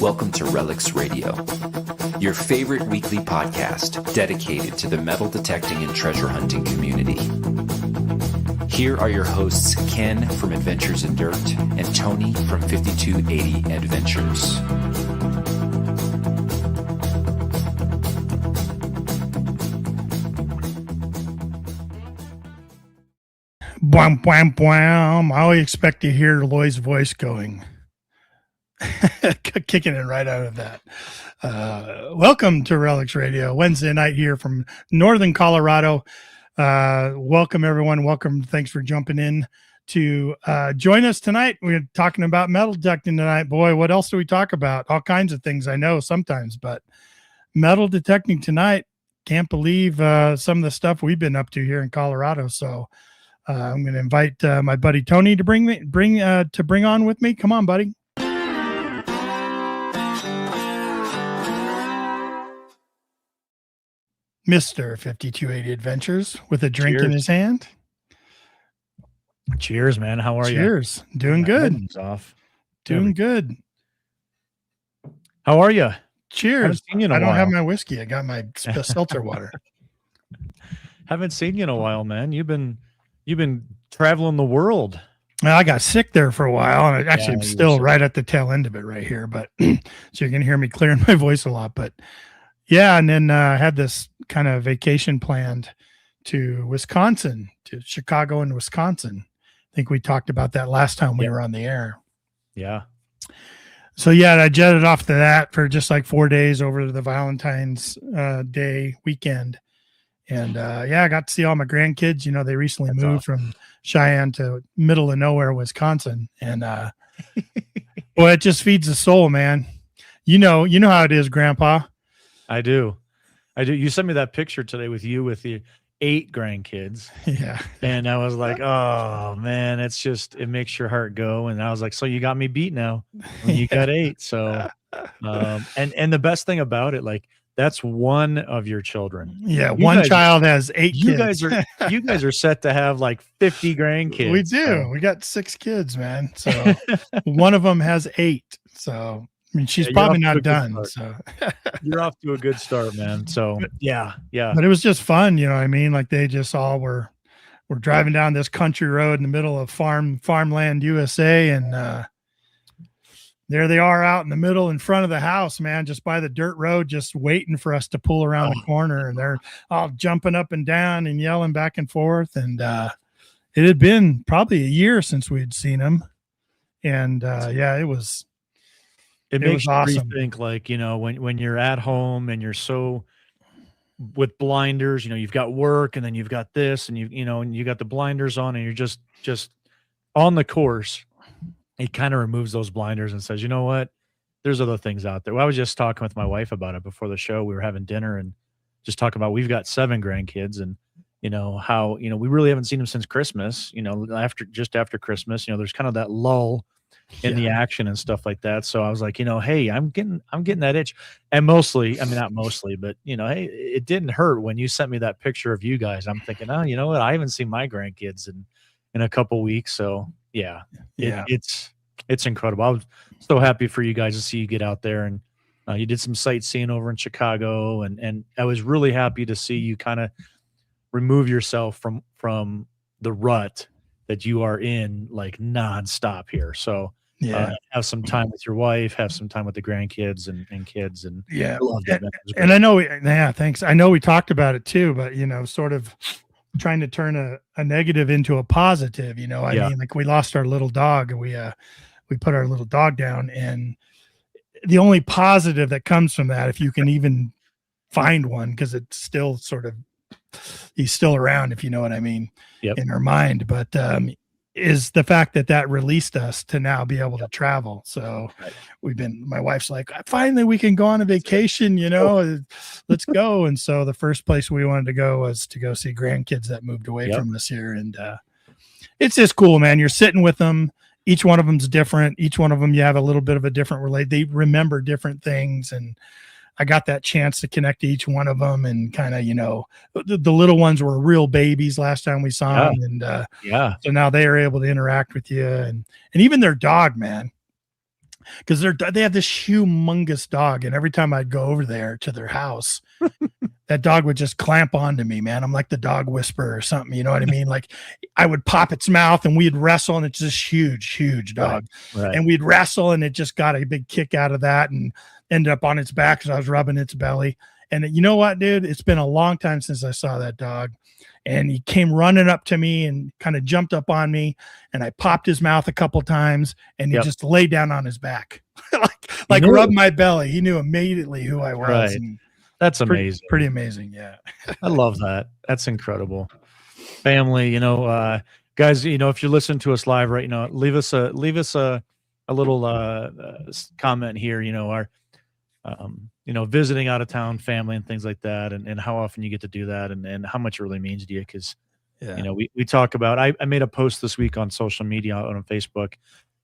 Welcome to Relics Radio, your favorite weekly podcast dedicated to the metal detecting and treasure hunting community. Here are your hosts, Ken from Adventures in Dirt and Tony from 5280 Adventures. Bwam, bwam, bwam. I always expect to hear Loy's voice going, kicking it right out of that. Welcome to Relics Radio, Wednesday night here from Northern Colorado. Welcome, everyone. Welcome. Thanks for jumping in to join us tonight. We're talking about metal detecting tonight. Boy, what else do we talk about? All kinds of things, I know sometimes, but metal detecting tonight. Can't believe some of the stuff we've been up to here in Colorado. So I'm going to invite my buddy Tony to bring on with me. Come on, buddy. Mr. 5280 Adventures with a drink in his hand. Cheers, man. How are you? Cheers. Doing good. Off. Doing good. How are you? Cheers. I don't have my whiskey. I got my seltzer water. Haven't seen you in a while, man. You've been traveling the world. Well, I got sick there for a while, and actually I'm still right at the tail end of it right here. But so you're gonna hear me clearing my voice a lot. But yeah, and then I had this kind of vacation planned to Wisconsin, to Chicago and Wisconsin. I think we talked about that last time we were on the air. Yeah. So yeah, I jetted off to that for just like 4 days over to the Valentine's Day weekend. And I got to see all my grandkids. You know, they recently moved from Cheyenne to middle of nowhere, Wisconsin. And boy, it just feeds the soul, man. You know how it is, Grandpa. I do. You sent me that picture today with you with the 8 grandkids. Yeah. And I was like, oh man, it makes your heart go. And I was like, so you got me beat now. You got 8. So, and the best thing about it, like, that's one of your children. Yeah, one child has 8 kids. You guys are set to have like 50 grandkids. We do. So. We got 6 kids, man. So one of them has 8. So I mean, she's probably not done. So you're off to a good start, man. So yeah. But it was just fun, you know what I mean? Like they just all were driving down this country road in the middle of farmland USA, and there they are out in the middle in front of the house, man, just by the dirt road, just waiting for us to pull around the corner. And they're all jumping up and down and yelling back and forth. And it had been probably a year since we'd seen them. And it was makes you awesome. Think like, you know, when you're at home and you're so with blinders, you know, you've got work and then you've got this and and you got the blinders on and you're just on the course. It kind of removes those blinders and says, you know what, there's other things out there. Well, I was just talking with my wife about it before the show. We were having dinner and just talking about, we've got 7 grandkids and, how, we really haven't seen them since Christmas, after Christmas, there's kind of that lull in the action and stuff like that. So I was like, hey, I'm getting that itch. And mostly, I mean, not mostly, but hey, it didn't hurt when you sent me that picture of you guys. I'm thinking, oh, you know what? I haven't seen my grandkids in a couple weeks. So it's incredible. I was so happy for you guys to see you get out there, and you did some sightseeing over in Chicago, and I was really happy to see you kind of remove yourself from the rut that you are in, like nonstop here. So have some time with your wife, have some time with the grandkids and kids, and I love that. And I know, thanks. I know we talked about it too, but sort of trying to turn a negative into a positive, I mean, like we lost our little dog, and we put our little dog down, and the only positive that comes from that, if you can even find one, because it's still he's still around, if you know what I mean, in our mind, but is the fact that released us to now be able to travel. So my wife's like, finally we can go on a vacation, let's go. And so the first place we wanted to go was to go see grandkids that moved away from us here. And it's just cool, man. You're sitting with them. Each one of them's different. Each one of them, you have a little bit of a different they remember different things. And I got that chance to connect to each one of them, and kind of, the little ones were real babies last time we saw them. And so now they are able to interact with you, and even their dog, man. because they have this humongous dog, and every time I'd go over there to their house, that dog would just clamp onto me, man. I'm like the dog whisperer or something, you know what I mean? Like I would pop its mouth and we'd wrestle, and it's this huge dog. Right. And we'd wrestle, and it just got a big kick out of that and ended up on its back because I was rubbing its belly. And you know what, dude? It's been a long time since I saw that dog. And he came running up to me and kind of jumped up on me, and I popped his mouth a couple times, and he just laid down on his back, like rubbed my belly. He knew immediately who I was. Right. And that's amazing. Pretty amazing. Yeah. I love that. That's incredible. Family, guys, if you're listening to us live right now, leave us a little comment here, our visiting out of town family and things like that, and how often you get to do that, and how much it really means to you. Because we talk about, I made a post this week on social media on Facebook,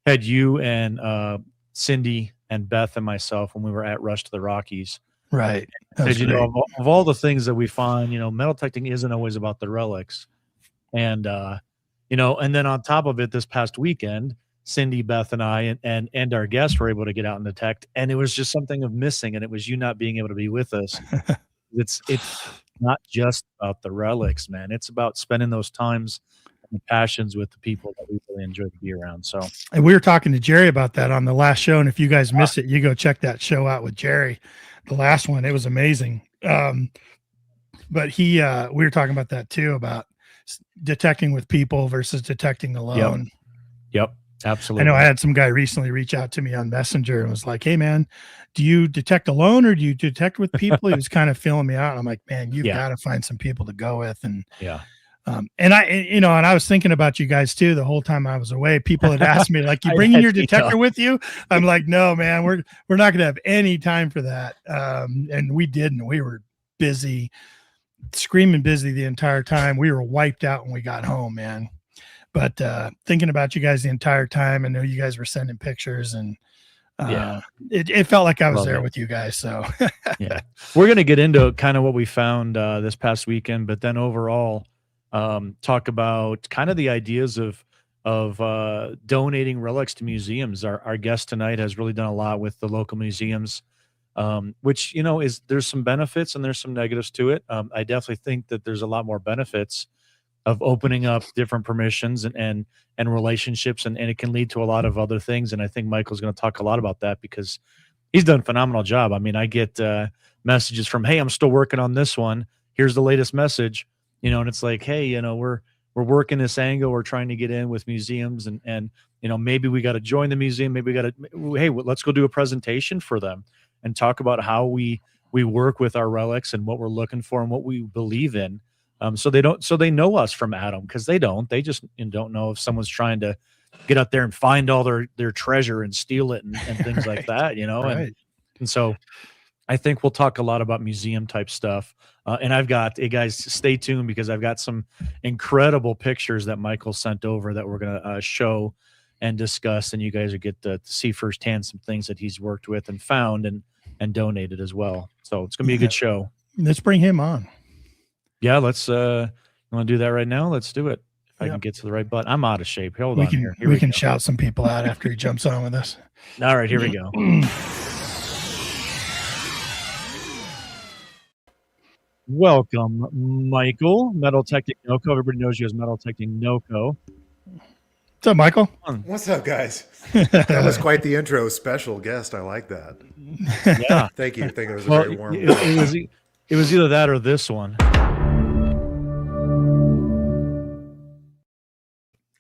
had you and Cindy and Beth and myself when we were at Rush to the Rockies. Right. Said, of all the things that we find, metal detecting isn't always about the relics. And and then on top of it, this past weekend, Cindy, Beth, and I, and our guests were able to get out and detect, and it was just something of missing, and it was you not being able to be with us. It's not just about the relics, man. It's about spending those times and passions with the people that we really enjoy to be around. So, and we were talking to Jerry about that on the last show, and if you guys missed it, you go check that show out with Jerry. The last one, it was amazing. But we were talking about that too, about detecting with people versus detecting alone. Yep. Absolutely. I know I had some guy recently reach out to me on Messenger and was like, "Hey man, do you detect alone or do you detect with people?" He was kind of feeling me out. And I'm like, "Man, you've got to find some people to go with." And and I was thinking about you guys too the whole time I was away. People had asked me, like, "You bringing your detector with you?" I'm like, "No, man, we're not going to have any time for that." And we didn't. We were busy, screaming busy the entire time. We were wiped out when we got home, man. But thinking about you guys the entire time, I know you guys were sending pictures, and it felt like I was there with you guys. So we're going to get into kind of what we found this past weekend, but then overall talk about kind of the ideas of donating relics to museums. Our guest tonight has really done a lot with the local museums, which, there's some benefits and there's some negatives to it. I definitely think that there's a lot more benefits of opening up different permissions and relationships, and it can lead to a lot of other things. And I think Michael's going to talk a lot about that because he's done a phenomenal job. I mean, I get messages from, "Hey, I'm still working on this one. Here's the latest message," and it's like, "Hey, we're working this angle. We're trying to get in with museums and maybe we got to join the museum. Maybe we got to, hey, let's go do a presentation for them and talk about how we work with our relics and what we're looking for and what we believe in." So they know us from Adam, because they just don't know if someone's trying to get out there and find all their treasure and steal it and things like that, Right. And so I think we'll talk a lot about museum type stuff. And I've got, hey guys, stay tuned because I've got some incredible pictures that Michael sent over that we're going to show and discuss. And you guys will get to see firsthand some things that he's worked with and found and donated as well. So it's going to be a good show. Let's bring him on. Yeah, let's want to do that right now. Let's do it. If I can get to the right button. I'm out of shape. Hold on here. We can shout some people out after he jumps on with us. All right, here we go. Welcome, Michael. Metal Detecting NOCO. Everybody knows you as Metal Detecting NOCO. What's up, Michael? What's up, guys? That was quite the intro. Special guest. I like that. Yeah. Thank you. I think it was a very warm. It was either that or this one.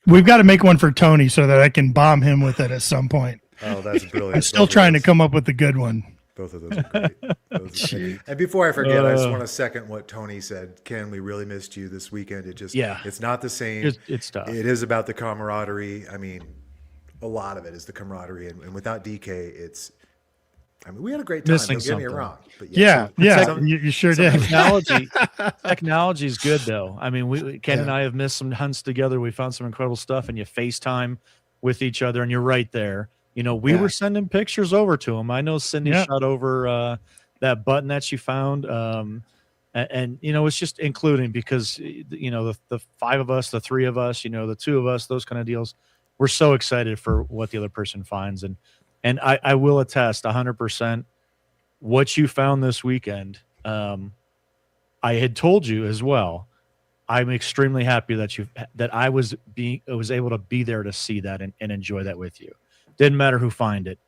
We've got to make one for Tony so that I can bomb him with it at some point. Oh, that's brilliant. I'm still trying to come up with a good one. Both of those are great. And before I forget, I just want to second what Tony said. Ken, we really missed you this weekend. It's not the same. It's tough. It is about the camaraderie. I mean, a lot of it is the cameraderie. And without DK, we had a great time. Don't get me wrong. But you sure did. Technology is good, though. I mean, Ken and I have missed some hunts together. We found some incredible stuff, and you FaceTime with each other, and you're right there. We were sending pictures over to him. I know Cindy shot over that button that she found. And it's just including because, the five of us, the three of us, the two of us, those kind of deals. We're so excited for what the other person finds. And And I will attest 100% what you found this weekend. I had told you as well. I'm extremely happy that I was able to be there to see that and enjoy that with you. Didn't matter who find it,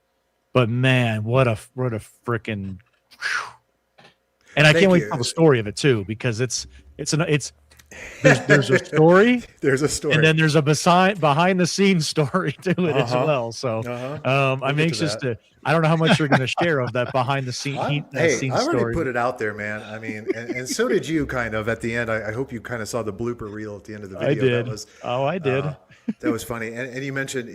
but man, what a freaking. And I can't wait to tell the story of it too, because there's a story. There's a story. And then there's a behind the scenes story to it as well. So I'm anxious to, I don't know how much you're going to share of that behind the scene. I already put it out there, man. I mean, and so did you kind of at the end. I hope you kind of saw the blooper reel at the end of the video. I did. I did. That was funny. And you mentioned,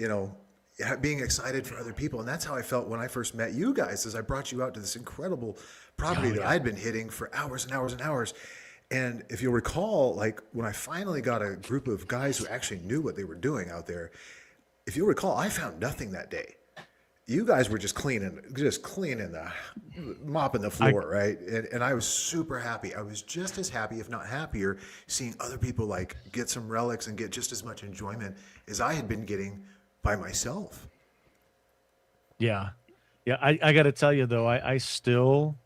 being excited for other people. And that's how I felt when I first met you guys, as I brought you out to this incredible property that I'd been hitting for hours and hours and hours. And if you'll recall, like when I finally got a group of guys who actually knew what they were doing out there, if you'll recall, I found nothing that day. You guys were just cleaning mopping the floor, right? And I was super happy. I was just as happy, if not happier, seeing other people like get some relics and get just as much enjoyment as I had been getting by myself. Yeah. I got to tell you though, I still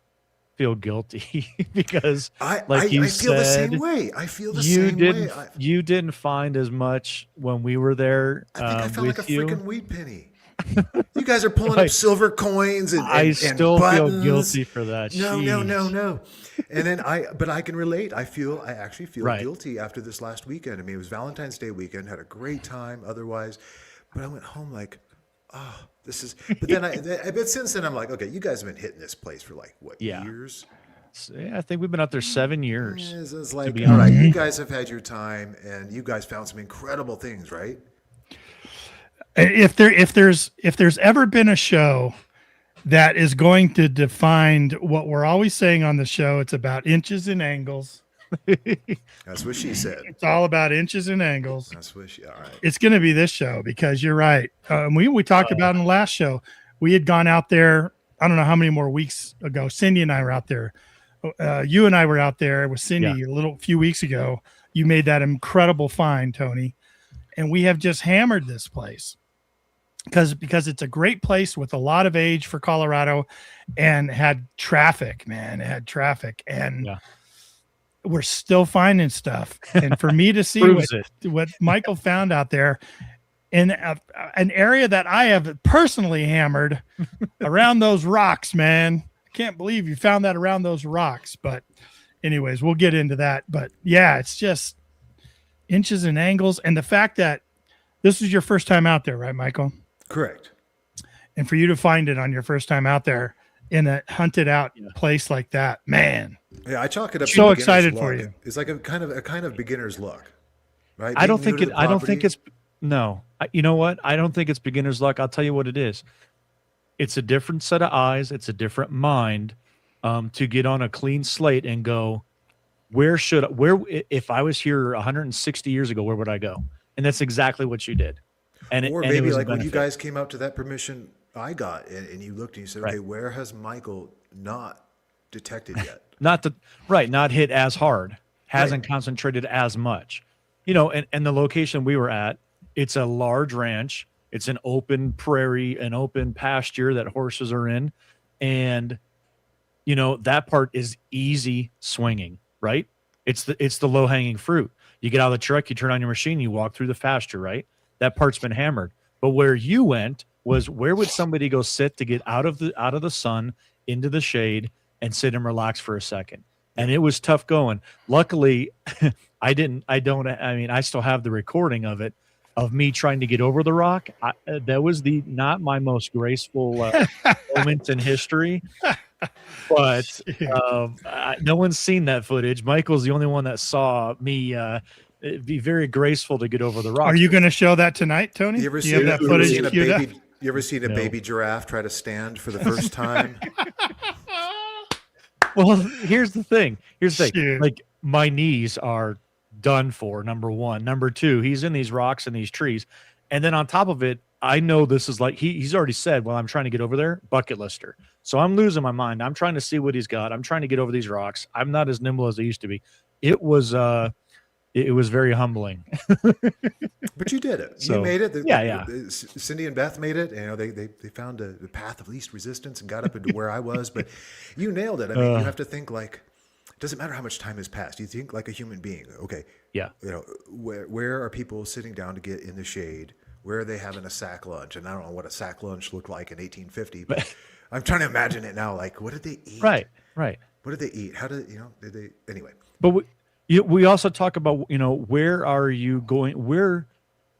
feel guilty because I feel the same way. I feel the same way. You didn't find as much when we were there. I think I felt like a freaking weed penny. You guys are pulling up silver coins and I still buttons. Feel guilty for that. No. And then I can relate. I actually feel guilty after this last weekend. I mean, it was Valentine's Day weekend. Had a great time otherwise, but I went home like, oh, this is. But then but since then I'm like, okay, you guys have been hitting this place for like what years? I think we've been out there 7 years. It's like, all right, you guys have had your time, and you guys found some incredible things, right? If there's ever been a show that is going to define what we're always saying on the show, it's about inches and angles. That's what she said. It's all about inches and angles. That's what she. All right. It's going to be this show because you're right. We talked about in the last show. We had gone out there. I don't know how many more weeks ago. Cindy and I were out there. You and I were out there with Cindy a few weeks ago. You made that incredible find, Tony, and we have just hammered this place because it's a great place with a lot of age for Colorado, and had traffic. Man, it had traffic and. Yeah. We're still finding stuff. And for me to see what Michael found out there in an area that I have personally hammered around those rocks, man, I can't believe you found that around those rocks. But anyways, we'll get into that. But yeah, it's just inches and angles. And the fact that this is your first time out there, right, Michael? Correct. And for you to find it on your first time out there in a hunted out place like that, man. Yeah, I chalk it up. So excited for you. It's like a kind of beginner's luck, right? I don't think it's. No, you know what? I don't think it's beginner's luck. I'll tell you what it is. It's a different set of eyes. It's a different mind to get on a clean slate and go, if I was here 160 years ago, where would I go? And that's exactly what you did. Or maybe like when you guys came out to that permission I got, and you looked and you said, okay, where has Michael not detected yet? Not hit as hard, hasn't concentrated as much. And the location we were at, it's a large ranch. It's an open prairie, an open pasture that horses are in. And, that part is easy swinging, right? It's the low hanging fruit. You get out of the truck, you turn on your machine, you walk through the pasture, right? That part's been hammered. But where you went was, where would somebody go sit to get out of the sun into the shade and sit and relax for a second? And it was tough going. Luckily, I still have the recording of it, of me trying to get over the rock. That was not my most graceful moment in history. But no one's seen that footage. Michael's the only one that saw me be very graceful to get over the rock. Are you going to show that tonight, Tony? You ever seen that footage? You ever seen a baby giraffe try to stand for the first time? Well, here's the thing. Shoot. Like, my knees are done for, number one. Number two, he's in these rocks and these trees. And then on top of it, I know this is like, he's already said, well, I'm trying to get over there, bucket lister. So I'm losing my mind. I'm trying to see what he's got. I'm trying to get over these rocks. I'm not as nimble as I used to be. It was it was very humbling. But you did it. So, you made it. Yeah. Cindy and Beth made it. You know, they found the path of least resistance and got up into where I was. But you nailed it. I mean, you have to think like, it doesn't matter how much time has passed. You think like a human being. Okay. Yeah. You know, where are people sitting down to get in the shade? Where are they having a sack lunch? And I don't know what a sack lunch looked like in 1850, but I'm trying to imagine it now. Like, what did they eat? Right. What did they eat? How did, you know, did they, anyway. But we also talk about, you know, where are you going?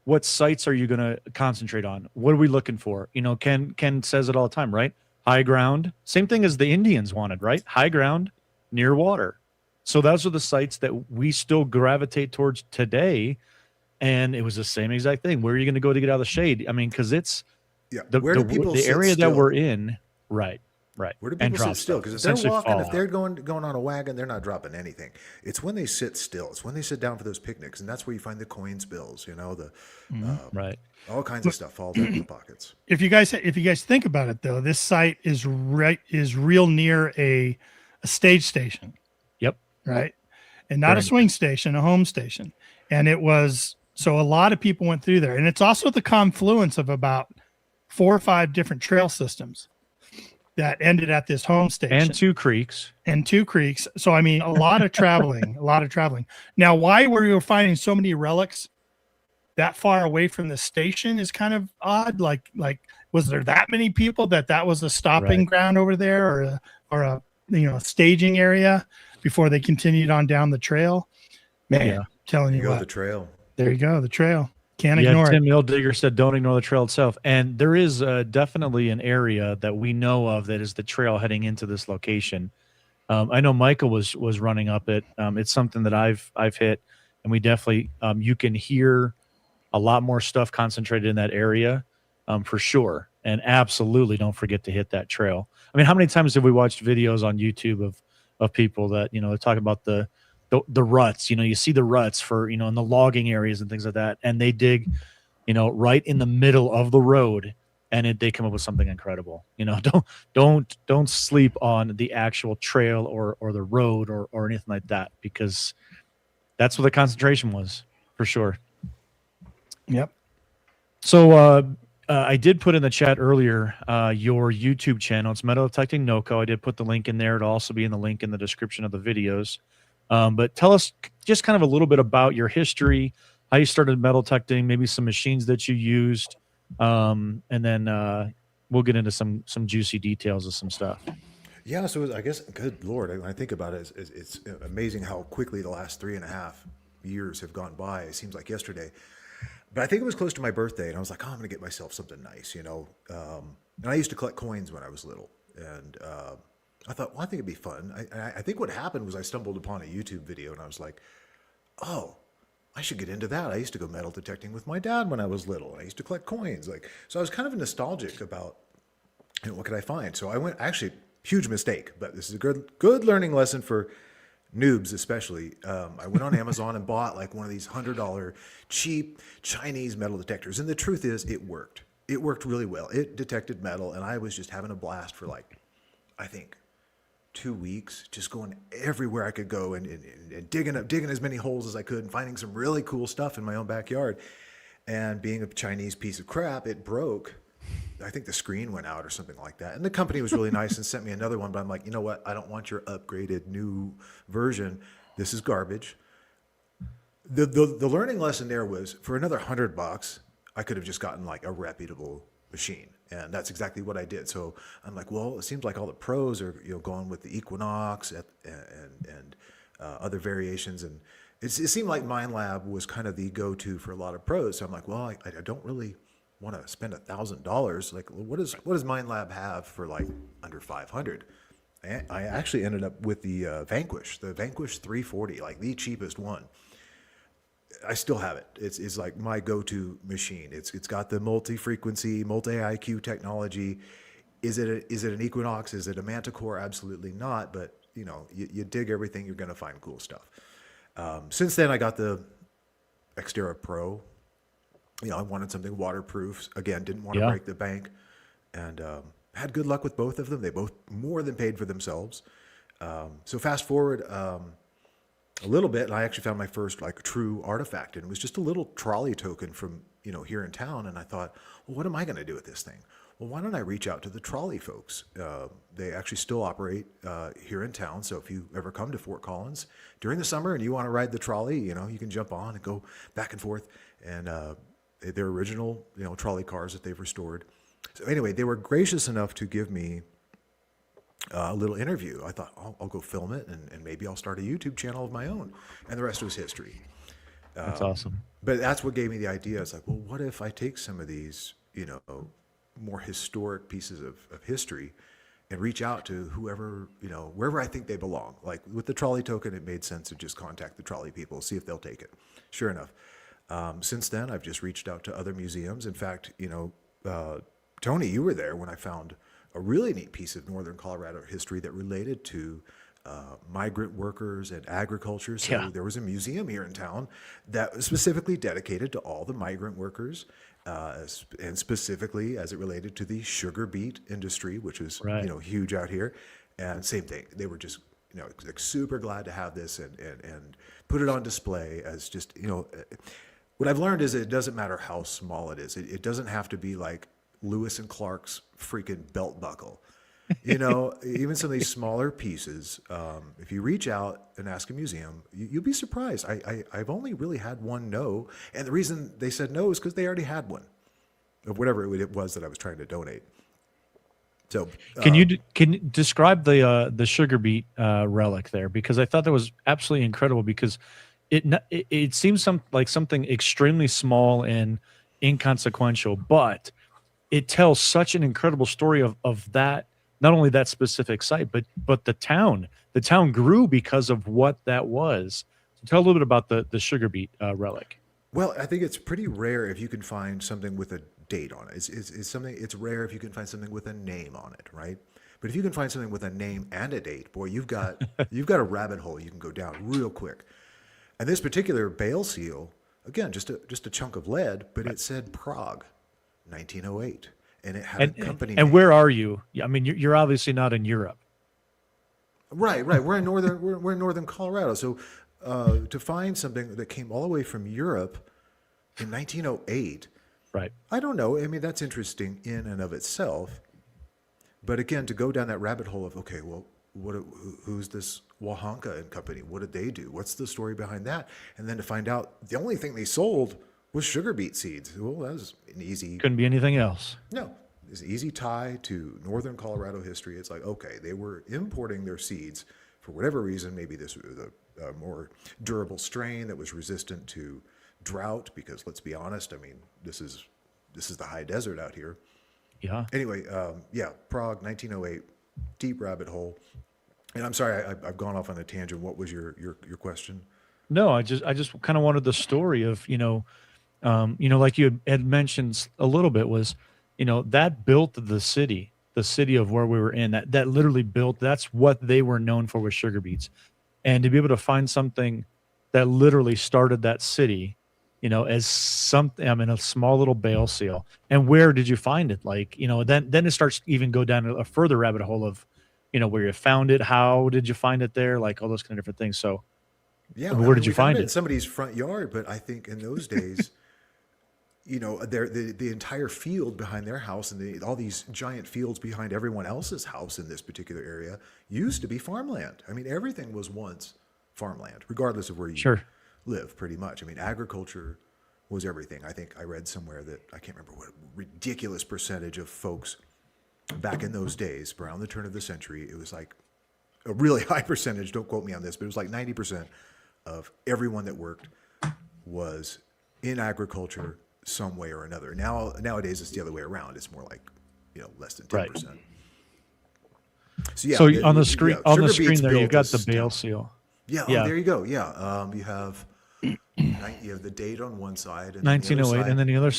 What sites are you going to concentrate on? What are we looking for? You know, Ken says it all the time, right? High ground. Same thing as the Indians wanted, right? High ground near water. So those are the sites that we still gravitate towards today. And it was the same exact thing. Where are you going to go to get out of the shade? I mean, because it's where do people the sit area still? that we're in, right. Where do people sit still? Because if they're walking, if they're going on a wagon, they're not dropping anything. It's when they sit still. It's when they sit down for those picnics, and that's where you find the coins bills. You know, right. All kinds of stuff falls out of the pockets. If you guys think about it, though, this site is real near a stage station. Yep. Right, and not a swing station, a home station, and it was so a lot of people went through there, and it's also the confluence of about 4 or 5 different trail systems that ended at this home station and two creeks. So, I mean, a lot of traveling. Now, why were you finding so many relics that far away from the station is kind of odd. Like, was there that many people that was a stopping ground over there or a staging area before they continued on down the trail? Man, telling you what. The trail. There you go. The trail. Can't ignore it. Tim Mildigger said, don't ignore the trail itself. And there is definitely an area that we know of that is the trail heading into this location. I know Michael was running up it. It's something that I've hit, and we definitely, you can hear a lot more stuff concentrated in that area for sure. And absolutely don't forget to hit that trail. I mean, how many times have we watched videos on YouTube of people that, they're talking about the ruts, you see the ruts for, in the logging areas and things like that. And they dig, right in the middle of the road, and they come up with something incredible. Don't sleep on the actual trail or the road or anything like that, because that's what the concentration was for sure. Yep. So, I did put in the chat earlier, your YouTube channel. It's Metal Detecting NOCO. I did put the link in there. It'll also be in the link in the description of the videos. But tell us just kind of a little bit about your history, how you started metal detecting, maybe some machines that you used, and then we'll get into some juicy details of some stuff. Yeah, so I guess, good Lord, when I think about it, it's amazing how quickly the last 3.5 years have gone by. It seems like yesterday. But I think it was close to my birthday, and I was like, I'm going to get myself something nice, And I used to collect coins when I was little, and I thought, well, I think it'd be fun. I think what happened was I stumbled upon a YouTube video, and I was like, oh, I should get into that. I used to go metal detecting with my dad when I was little, and I used to collect coins. So I was kind of nostalgic about, what could I find? So I went, actually, huge mistake, but this is a good learning lesson for noobs especially. I went on Amazon and bought like one of these $100 cheap Chinese metal detectors, and the truth is, it worked. It worked really well. It detected metal, and I was just having a blast for I think 2 weeks, just going everywhere I could go and digging as many holes as I could and finding some really cool stuff in my own backyard. And being a Chinese piece of crap, it broke. I think the screen went out or something like that. And the company was really nice and sent me another one, but I'm like, you know what? I don't want your upgraded new version. This is garbage. The learning lesson there was, for another $100, I could have just gotten a reputable machine. And that's exactly what I did. So I'm like, well, it seems like all the pros are going with the Equinox and other variations. And it seemed like MindLab was kind of the go-to for a lot of pros. So I'm like, well, I don't really want to spend $1,000. What does MindLab have for under 500? I actually ended up with the Vanquish 340, the cheapest one. I still have it. It's like my go-to machine. It's got the multi-frequency, multi-IQ technology. Is it an Equinox? Is it a Manticore? Absolutely not. But you dig everything, you're going to find cool stuff. Since then, I got the Xterra Pro. I wanted something waterproof. Again, didn't want to break the bank, and had good luck with both of them. They both more than paid for themselves. So fast forward. a little bit, and I actually found my first like true artifact, and it was just a little trolley token from, here in town. And I thought, well, what am I going to do with this thing? Well, why don't I reach out to the trolley folks? They actually still operate here in town. So if you ever come to Fort Collins during the summer and you want to ride the trolley, you can jump on and go back and forth. And they're original, trolley cars that they've restored. So anyway, they were gracious enough to give me a little interview. I thought, I'll go film it, and maybe I'll start a YouTube channel of my own. And the rest was history. That's awesome. But that's what gave me the idea. It's like, well, what if I take some of these, more historic pieces of history and reach out to whoever, wherever I think they belong. Like with the trolley token, it made sense to just contact the trolley people, see if they'll take it. Sure enough. Since then, I've just reached out to other museums. In fact, Tony, you were there when I found a really neat piece of Northern Colorado history that related to migrant workers and agriculture. So there was a museum here in town that was specifically dedicated to all the migrant workers, and specifically as it related to the sugar beet industry, which is huge out here. And same thing, they were just like super glad to have this and put it on display as just what I've learned is it doesn't matter how small it is. It doesn't have to be like Lewis and Clark's freaking belt buckle. Even some of these smaller pieces, if you reach out and ask a museum, you'll be surprised. I've only really had one no. And the reason they said no is because they already had one of whatever it was that I was trying to donate. So can you describe the sugar beet relic there? Because I thought that was absolutely incredible, because it seems like something extremely small and inconsequential, but it tells such an incredible story of that. Not only that specific site, but the town. The town grew because of what that was. So tell a little bit about the sugar beet relic. Well, I think it's pretty rare if you can find something with a date on it. It's rare if you can find something with a name on it, right? But if you can find something with a name and a date, boy, you've got a rabbit hole you can go down real quick. And this particular bale seal, again, just a chunk of lead, but it said Prague, 1908. And it had a company and name. Where are you? I mean, you're obviously not in Europe. Right. We're in northern Colorado. So to find something that came all the way from Europe in 1908, right? I don't know. I mean, that's interesting in and of itself. But again, to go down that rabbit hole of, okay, well, who's this Wahanka and company? What did they do? What's the story behind that? And then to find out the only thing they sold was sugar beet seeds. Well, that was an easy... Couldn't be anything else. No. It's an easy tie to northern Colorado history. It's like, okay, they were importing their seeds for whatever reason. Maybe this was a more durable strain that was resistant to drought, because let's be honest, I mean, this is the high desert out here. Yeah. Anyway, Prague, 1908, deep rabbit hole. And I'm sorry, I've gone off on a tangent. What was your question? No, I just kind of wanted the story of, like you had mentioned a little bit, was, that built the city of where we were in, that literally built, that's what they were known for, was sugar beets. And to be able to find something that literally started that city, as something, a small little bale seal. And where did you find it? Like, then it starts to even go down a further rabbit hole of, where you found it, how did you find it there? Like all those kind of different things. So yeah, where did you find it? In somebody's front yard, but I think in those days, the entire field behind their house and all these giant fields behind everyone else's house in this particular area used to be farmland. I mean, everything was once farmland, regardless of where you live, pretty much. I mean, agriculture was everything. I think I read somewhere that, I can't remember what ridiculous percentage of folks back in those days, around the turn of the century, it was like a really high percentage, don't quote me on this, but it was like 90% of everyone that worked was in agriculture some way or another. Nowadays it's the other way around. It's more like, less than 10%. Right. So on the screen, there you got the bale seal. Yeah. Oh, there you go. Yeah. You have the date on one side, and 1908, and then the other,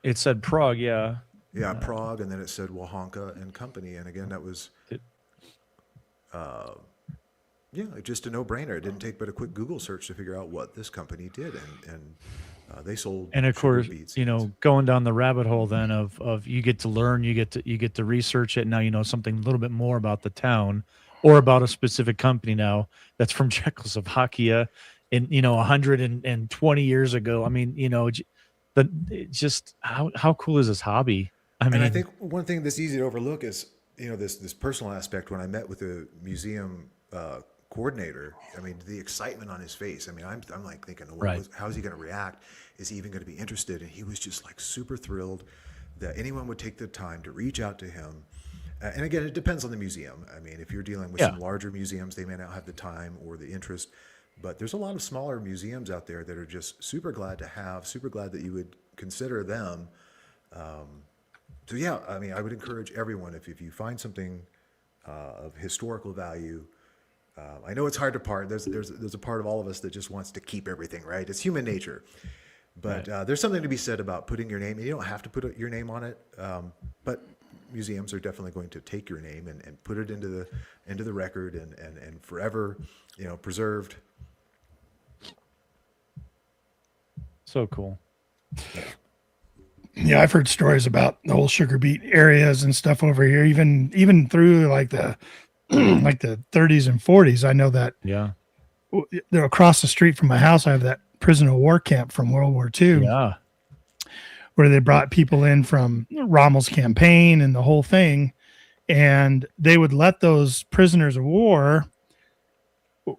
it said Prague. Yeah. Yeah, Prague, and then it said Wahanka and Company, and again that was, just a no-brainer. It didn't take but a quick Google search to figure out what this company did, and they sold. And of course, going down the rabbit hole then of you get to learn, you get to research it. Now you know something a little bit more about the town, or about a specific company now that's from Czechoslovakia in, 120 years ago. I mean, just how cool is this hobby? I mean, and I think one thing that's easy to overlook is, this personal aspect. When I met with the museum coordinator, I mean, the excitement on his face. I mean, I'm like thinking, Right. how's he going to react? Is he even going to be interested? And he was just like super thrilled that anyone would take the time to reach out to him. And again, it depends on the museum. I mean, if you're dealing with some larger museums, they may not have the time or the interest. But there's a lot of smaller museums out there that are just super glad that you would consider them. So yeah, I mean, I would encourage everyone, if you find something of historical value. I know it's hard to part. There's a part of all of us that just wants to keep everything, right? It's human nature. But there's something to be said about putting your name. You don't have to put your name on it, but museums are definitely going to take your name and put it into the record and forever, preserved. so cool. Yeah, I've heard stories about the whole sugar beet areas and stuff over here, even through like the like the 30s and 40s. I know that they're across the street from my house. I have that prisoner of war camp from World War II. Yeah. Where they brought people in from Rommel's campaign and the whole thing. And they would let those prisoners of war,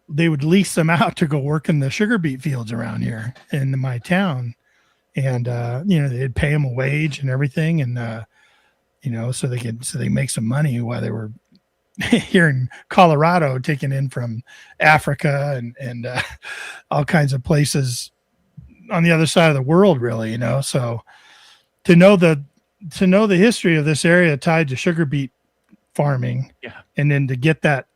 they would lease them out to go work in the sugar beet fields around here in my town. And, they'd pay them a wage and everything. And, so they make some money while they were here in Colorado, taken in from Africa and all kinds of places on the other side of the world, really, so to know the history of this area tied to sugar beet farming, and then to get that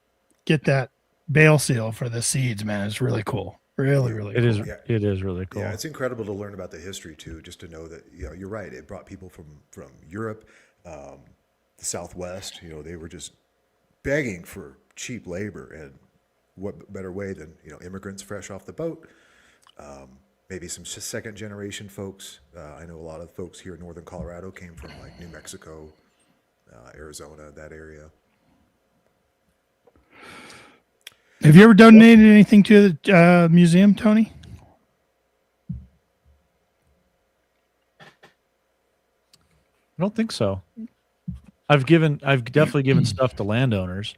bale seal for the seeds, man, it's really cool. Really cool. It is really cool. Yeah, it's incredible to learn about the history too, just to know that, you're right. It brought people from Europe, the Southwest, they were just begging for cheap labor, and what better way than, immigrants fresh off the boat, maybe some second generation folks. I know a lot of folks here in Northern Colorado came from like New Mexico, Arizona, that area. Have you ever donated anything to the museum, Tony? I don't think so. I've definitely given stuff to landowners,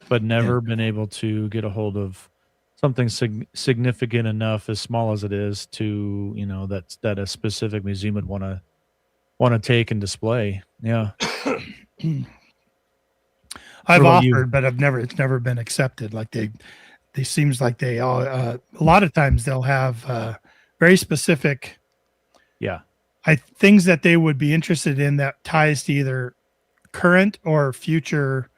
but never been able to get a hold of something significant enough, as small as it is, to that a specific museum would want to take and display. Yeah, I've offered, but it's never been accepted. Like they seems like they all a lot of times they'll have very specific things that they would be interested in that ties to either current or future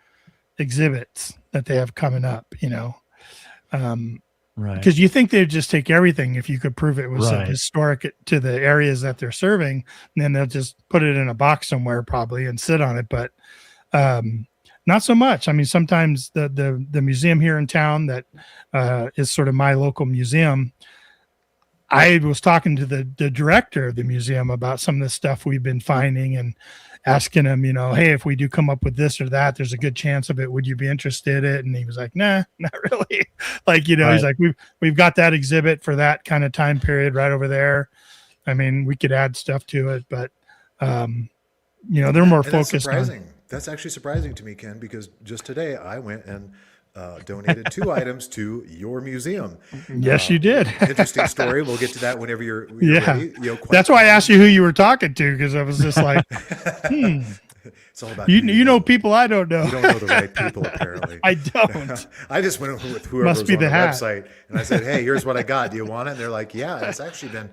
exhibits that they have coming up, right? Because you think they'd just take everything if you could prove it was historic to the areas that they're serving, and then they'll just put it in a box somewhere probably and sit on it. But not so much. I mean, sometimes the museum here in town that is sort of my local museum, I was talking to the director of the museum about some of the stuff we've been finding and asking him, hey, if we do come up with this or that, there's a good chance of it. Would you be interested in it? And he was like, nah, not really. Like, he's like, we've got that exhibit for that kind of time period right over there. I mean, we could add stuff to it, but they're more focused on. That's actually surprising to me, Ken, because just today I went and donated 2 items to your museum. Yes, you did. Interesting story. We'll get to that whenever you're ready. That's why I asked you who you were talking to, because I was just like, It's all about people I don't know. You don't know the right people, apparently. I don't. I just went with whoever was on the website, and I said, hey, here's what I got. Do you want it? And they're like, yeah. It's actually been,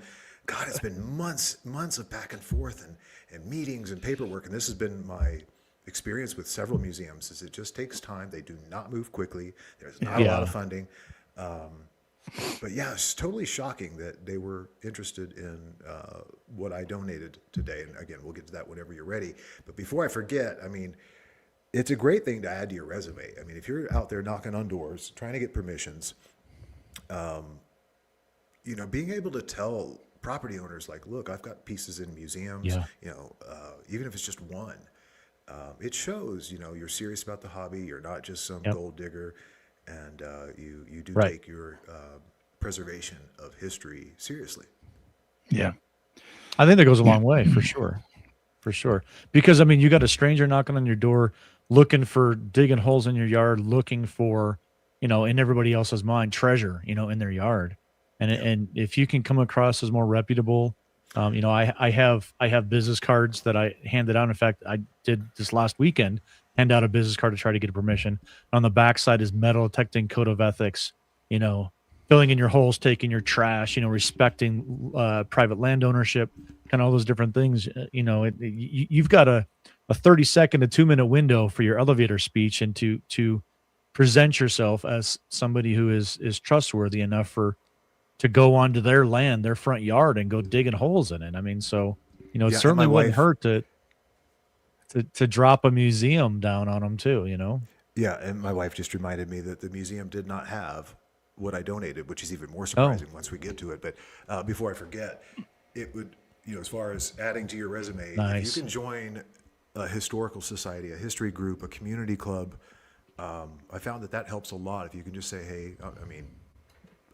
it's been months of back and forth and meetings and paperwork, and this has been my experience with several museums. Is it just takes time. They do not move quickly. There's not a lot of funding. But yeah, it's totally shocking that they were interested in what I donated today. And again, we'll get to that whenever you're ready. But before I forget, I mean, it's a great thing to add to your resume. I mean, if you're out there knocking on doors, trying to get permissions, being able to tell property owners, like, look, I've got pieces in museums, even if it's just one, it shows, you're serious about the hobby. You're not just some Yep. gold digger, and you do Right. take your preservation of history seriously. Yeah. I think that goes a long way for sure. For sure. Because I mean, you got a stranger knocking on your door, looking for digging holes in your yard, looking for, in everybody else's mind, treasure, in their yard. And if you can come across as more reputable, I have business cards that I handed out. In fact, I did this last weekend, hand out a business card to try to get a permission. On the backside is metal detecting code of ethics, filling in your holes, taking your trash, respecting private land ownership, kind of all those different things. You've got a 30-second to 2-minute window for your elevator speech and to present yourself as somebody who is trustworthy enough to go onto their land, their front yard, and go digging holes in it. I mean, so it and certainly my wouldn't wife- hurt to drop a museum down on them too. Yeah, and my wife just reminded me that the museum did not have what I donated, which is even more surprising once we get to it. But before I forget, it would, as far as adding to your resume, Nice. if you can join a historical society, a history group, a community club, I found that helps a lot. If you can just say, hey,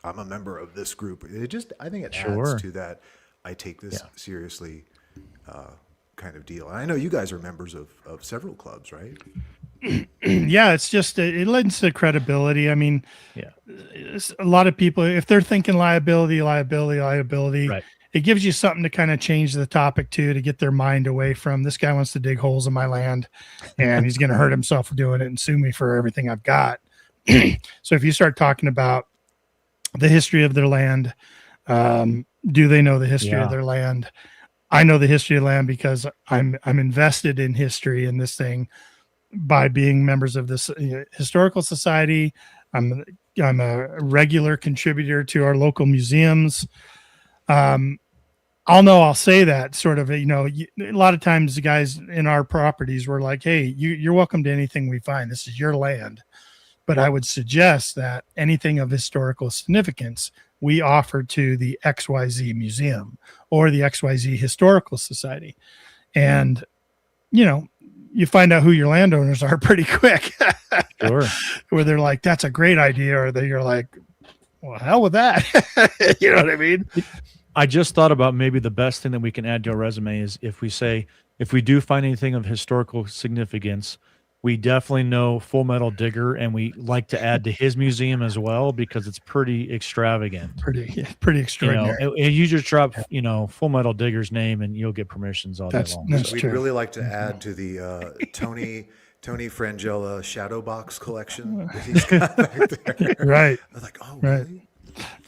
I'm a member of this group. I think it Sure. adds to that. I take this seriously kind of deal. And I know you guys are members of several clubs, right? Yeah, it's just it lends to credibility. I mean, Yeah. a lot of people, if they're thinking liability, Right. it gives you something to kind of change the topic to get their mind away from this guy wants to dig holes in my land, and he's going to hurt himself for doing it and sue me for everything I've got. So if you start talking about the history of their land, do they know the history of their land? I know the history of land because I'm invested in history in this thing by being members of this historical society. I'm a regular contributor to our local museums. I'll say that sort of, a lot of times the guys in our properties were like, hey, you're welcome to anything we find. This is your land. But I would suggest that anything of historical significance we offer to the XYZ Museum or the XYZ Historical Society. And, you find out who your landowners are pretty quick. Sure. Where they're like, that's a great idea. Or you're like, well, hell with that. You know what I mean? I just thought about maybe the best thing that we can add to our resume is if we do find anything of historical significance, we definitely know Full Metal Digger, and we like to add to his museum as well because it's pretty extravagant. Pretty extraordinary. And you just drop, Full Metal Digger's name, and you'll get permissions all day long. That's We'd true. really like to add to the Tony Frangella shadow box collection that he's got back there. Right. I was like, oh, Right. really?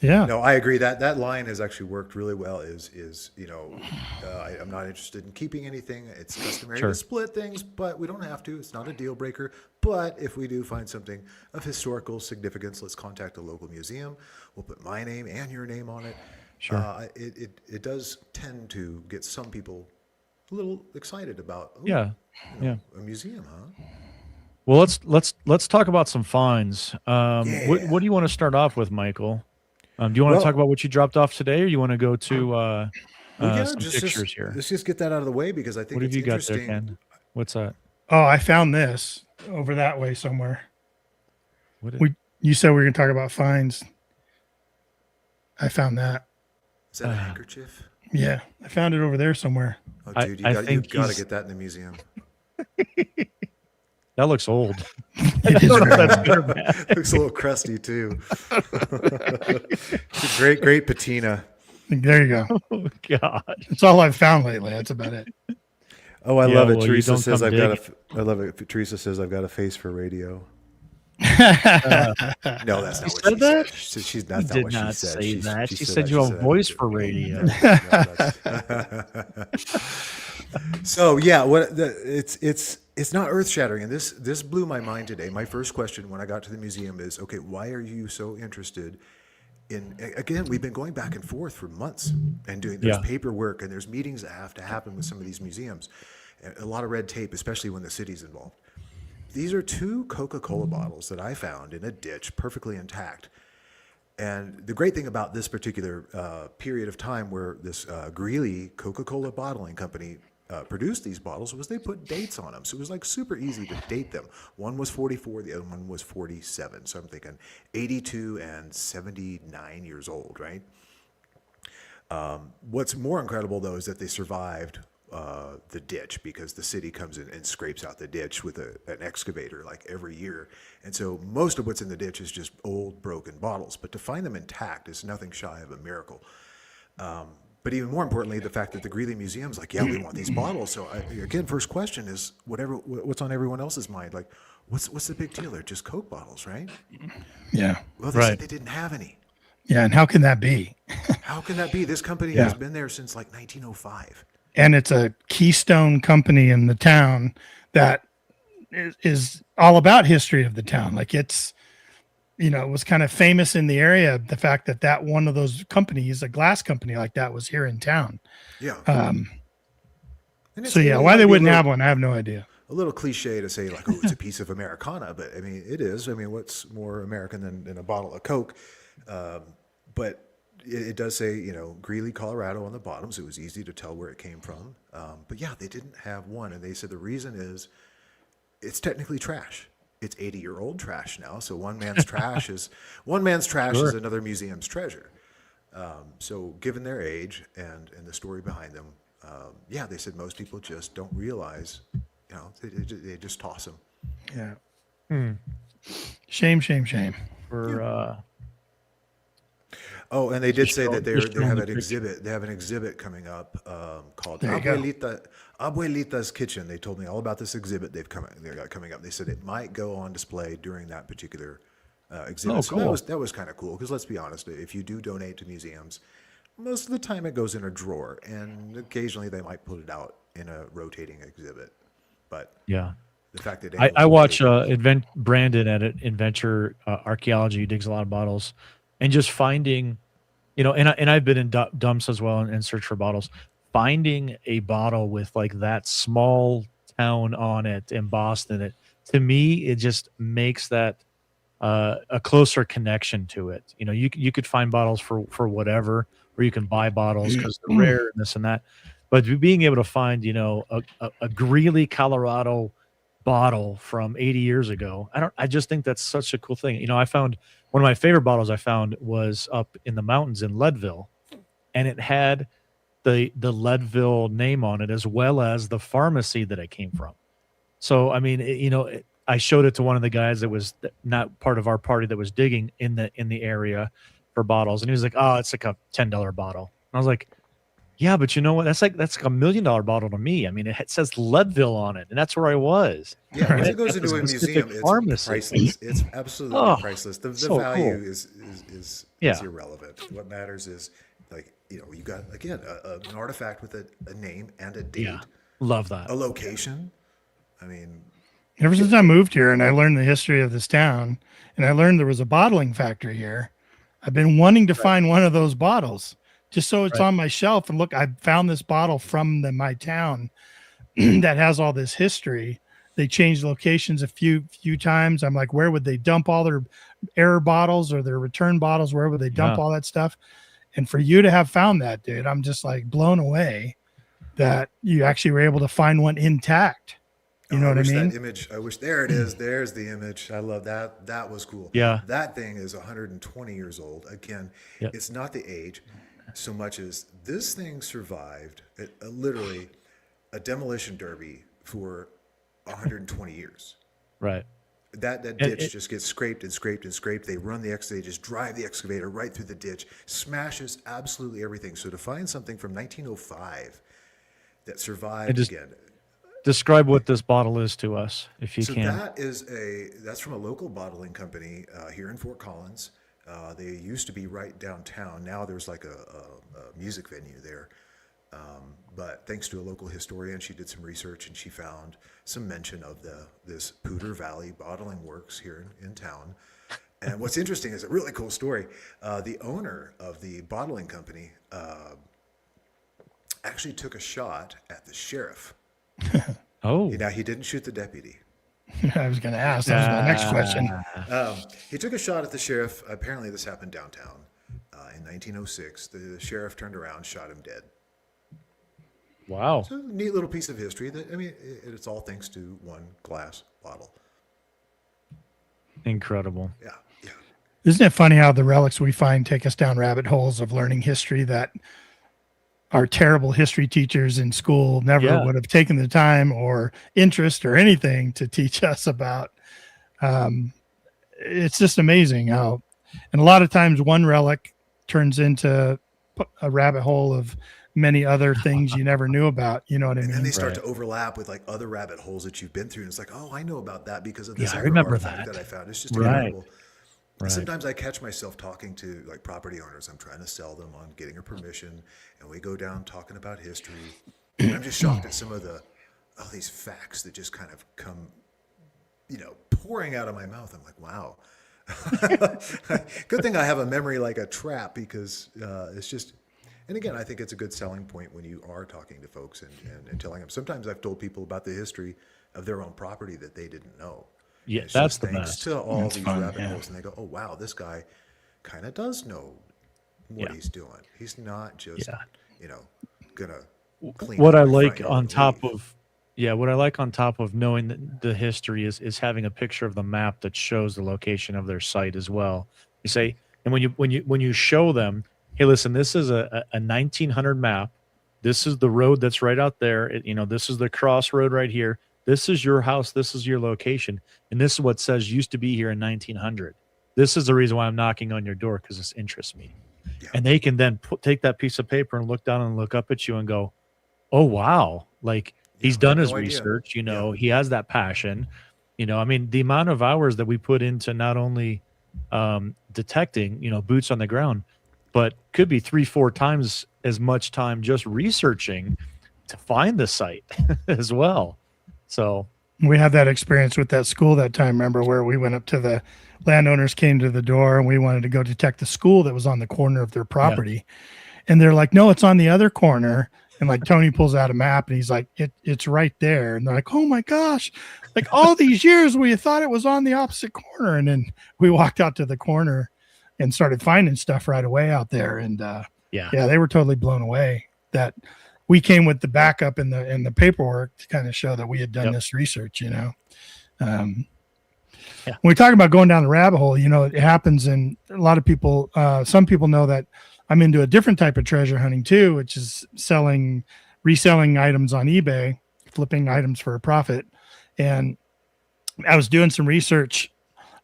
Yeah. No, I agree that line has actually worked really well. I'm not interested in keeping anything. It's customary Sure. to split things, but we don't have to. It's not a deal breaker. But if we do find something of historical significance, let's contact a local museum. We'll put my name and your name on it. Sure. It does tend to get some people a little excited about. Yeah. A museum, huh? Well, let's talk about some finds. What do you want to start off with, Michael? Do you want to talk about what you dropped off today, or you want to go to some pictures here? Let's just get that out of the way because I think What have it's you got there, interesting. Ken? What's that? Oh, I found this over that way somewhere. What is, You said we were going to talk about fines. I found that. Is that a handkerchief? Yeah, I found it over there somewhere. Oh, I- dude, I you've think got to he's- get that in the museum. that looks old. It is very bad. Looks a little crusty too. It's a great patina. There you go. Oh God. That's all I've found lately. That's about it. Oh, I Yeah, love it. well, you Teresa don't says come I've got dig. I love it. Teresa says I've got a face for radio. No, that's not what said she that? said. She's You that's not did what not she said. say that. She said that. you have said a that. voice for radio. So yeah, it's not earth shattering, and this blew my mind today. My first question when I got to the museum is, okay, why are you so interested in? Again, we've been going back and forth for months and doing there's Yeah. paperwork and there's meetings that have to happen with some of these museums, and a lot of red tape, especially when the city's involved. These are 2 Coca-Cola bottles that I found in a ditch, perfectly intact. And the great thing about this particular period of time where this Greeley Coca-Cola bottling company produced these bottles was they put dates on them. So it was like super easy to date them. One was 44, the other one was 47. So I'm thinking 82 and 79 years old, right? What's more incredible, though, is that they survived the ditch, because the city comes in and scrapes out the ditch with an excavator like every year. And so most of what's in the ditch is just old, broken bottles. But to find them intact is nothing shy of a miracle. But even more importantly, the fact that the Greeley Museum's like, yeah, we want these bottles. So again, first question is what's on everyone else's mind? Like, what's the big deal? They're just Coke bottles, right? Yeah. Well, they said they didn't have any. Yeah, and how can that be? How can that be? This company has been there since like 1905. And it's a keystone company in the town that is all about history of the town. Like it was kind of famous in the area. The fact that one of those companies, a glass company like that, was here in town. Yeah. So yeah, why they wouldn't have one, I have no idea. A little cliche to say like, oh, it's a piece of Americana, but I mean, it is. I mean, what's more American than a bottle of Coke? But it does say, Greeley, Colorado on the bottom, so it was easy to tell where it came from. But yeah, they didn't have one. And they said the reason is it's technically trash. It's 80-year-old trash now. So one man's trash is another museum's treasure. So given their age and the story behind them, they said most people just don't realize, they just toss them. Yeah. Shame. For Oh, and they did say that they have an exhibit. They have an exhibit coming up called Abuelita's Kitchen. They told me all about this exhibit they got coming up. They said it might go on display during that particular exhibit. Oh, so cool. that was kind of cool, because let's be honest, if you do donate to museums, most of the time it goes in a drawer, and occasionally they might put it out in a rotating exhibit. But yeah. the fact that I watch Brandon at Adventure Archaeology, who digs a lot of bottles, and just finding, and I've been in dumps as well and search for bottles. Finding a bottle with like that small town on it embossed in it, to me, it just makes that a closer connection to it. You could find bottles for whatever, or you can buy bottles because they're rare and this and that. But being able to find, a Greeley, Colorado bottle from 80 years ago, I just think that's such a cool thing. I found one of my favorite bottles I found was up in the mountains in Leadville, and it had the Leadville name on it, as well as the pharmacy that it came from. So, I mean, I showed it to one of the guys that was not part of our party that was digging in the area for bottles. And he was like, oh, it's like a $10 bottle. And I was like, yeah, but you know what? That's like $1 million bottle to me. I mean, it says Leadville on it, and that's where I was. Yeah, once it goes into a museum, it's priceless. It's absolutely priceless. The value cool. is irrelevant. What matters is, like, you got, again, an artifact with a name and a date. Yeah, love that. A location. I mean, ever since I moved here and I learned the history of this town, and I learned there was a bottling factory here, I've been wanting to find one of those bottles. Just so it's on my shelf. And look, I found this bottle from my town that has all this history. They changed locations a few times. I'm like, where would they dump all their error bottles or their return bottles? Where would they dump all that stuff? And for you to have found that, dude, I'm just like blown away that you actually were able to find one intact. You know what I mean? That image, I wish, there it is. There's the image. I love that. That was cool. Yeah. That thing is 120 years old. Again, It's not the age so much as this thing survived literally a demolition derby for 120 years. Right. That ditch just gets scraped and scraped and scraped. They just drive the excavator right through the ditch, smashes absolutely everything. So to find something from 1905 that survived again. Describe what this bottle is to us, if you can. That's from a local bottling company here in Fort Collins. They used to be right downtown. Now there's like a music venue there. But thanks to a local historian, she did some research and she found some mention of this Poudre Valley Bottling Works here in town. And what's interesting is a really cool story. The owner of the bottling company actually took a shot at the sheriff. Oh. Now, he didn't shoot the deputy. I was going to ask. That was my next question. He took a shot at the sheriff. Apparently, this happened downtown in 1906. The sheriff turned around, shot him dead. Wow. So a neat little piece of history that, I mean, it's all thanks to one glass bottle. Incredible. Yeah. Yeah. Isn't it funny how the relics we find take us down rabbit holes of learning history that our terrible history teachers in school never would have taken the time or interest or anything to teach us about. It's just amazing how, and a lot of times one relic turns into a rabbit hole of many other things you never knew about. You know what I mean? And then they start to overlap with like other rabbit holes that you've been through. And it's like, oh, I know about that because of this I other remember artifact that I found. It's just incredible. And sometimes I catch myself talking to like property owners. I'm trying to sell them on getting a permission, and we go down talking about history. And I'm just shocked at some of these facts that just kind of come, pouring out of my mouth. I'm like, wow. Good thing I have a memory like a trap, because it's just, and again, I think it's a good selling point when you are talking to folks and telling them. Sometimes I've told people about the history of their own property that they didn't know. Yeah, that's the thanks best. to all these rabbit holes, and they go, "Oh wow, this guy kind of does know what he's doing. He's not just gonna clean." What I like on top of knowing the history is having a picture of the map that shows the location of their site as well. You say, and when you show them, hey, listen, this is a 1900 map. This is the road that's right out there. This is the crossroad right here. This is your house. This is your location. And this is what says used to be here in 1900. This is the reason why I'm knocking on your door, because this interests me. Yeah. And they can then take that piece of paper and look down and look up at you and go, oh, wow. Like he's done his research, he has that passion. I mean, the amount of hours that we put into not only detecting, boots on the ground, but could be 3-4 times as much time just researching to find the site as well. So we had that experience with that school that time, remember, where we went up to the landowners, came to the door, and we wanted to go detect the school that was on the corner of their property. And they're like, no, it's on the other corner. And like Tony pulls out a map and he's like, it's right there. And they're like, oh my gosh, like all these years we thought it was on the opposite corner. And then we walked out to the corner and started finding stuff right away out there. And they were totally blown away that we came with the backup and the paperwork to kind of show that we had done this research, When we talk about going down the rabbit hole, it happens, and a lot of people, some people know that I'm into a different type of treasure hunting too, which is reselling items on eBay, flipping items for a profit. And I was doing some research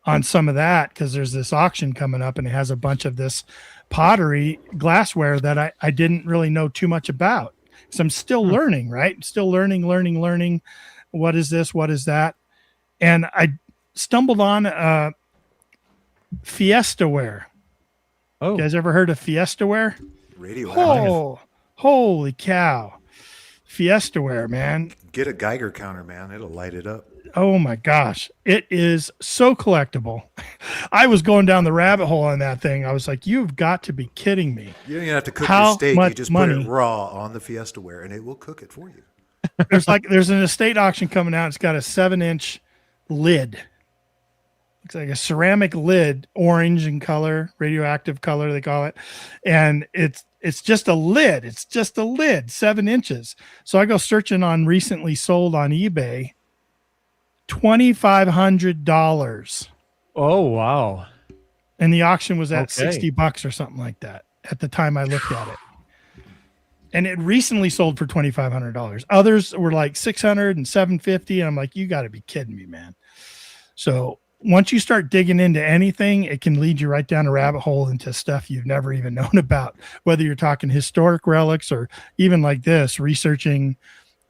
on some of that because there's this auction coming up and it has a bunch of this pottery glassware that I didn't really know too much about. So I'm still learning, right? Still learning. What is this? What is that? And I stumbled on Fiestaware. Oh, you guys ever heard of Fiestaware? Radioactive. Oh, holy cow. Fiestaware, man. Get a Geiger counter, man. It'll light it up. Oh my gosh. It is so collectible. I was going down the rabbit hole on that thing. I was like, you've got to be kidding me. You don't even have to cook your steak. You just put it raw on the Fiestaware and it will cook it for you. There's an estate auction coming out. It's got a 7-inch lid. Looks like a ceramic lid, orange in color, radioactive color, they call it. And it's just a lid. It's just a lid, 7 inches. So I go searching on recently sold on eBay, $2,500. Oh, wow. And the auction was at $60 or something like that at the time I looked at it. And it recently sold for $2,500. Others were like $600 and $750. And I'm like, you got to be kidding me, man. So once you start digging into anything, it can lead you right down a rabbit hole into stuff you've never even known about, whether you're talking historic relics or even like this, researching,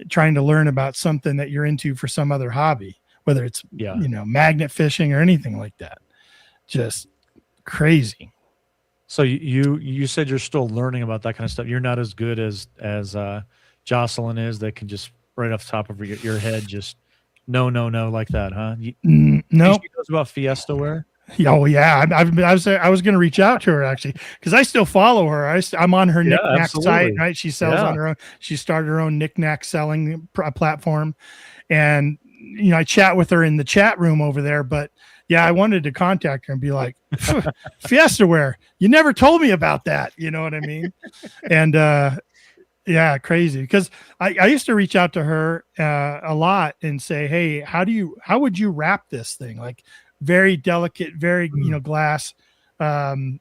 trying to learn about something that you're into for some other hobby, whether it's, magnet fishing or anything like that. Just crazy. So you said you're still learning about that kind of stuff. You're not as good as Jocelyn is, that can just right off the top of your head, just no like that, huh? No. She knows about Fiestaware? Oh yeah, I was going to reach out to her actually because I still follow her. I'm on her knickknack site, right? She sells on her own. She started her own knickknack selling platform, and I chat with her in the chat room over there. But yeah, I wanted to contact her and be like, Fiestaware, you never told me about that. You know what I mean? And Yeah, crazy. Because I used to reach out to her a lot and say, hey, how would you wrap this thing? Like very delicate, very, glass. And,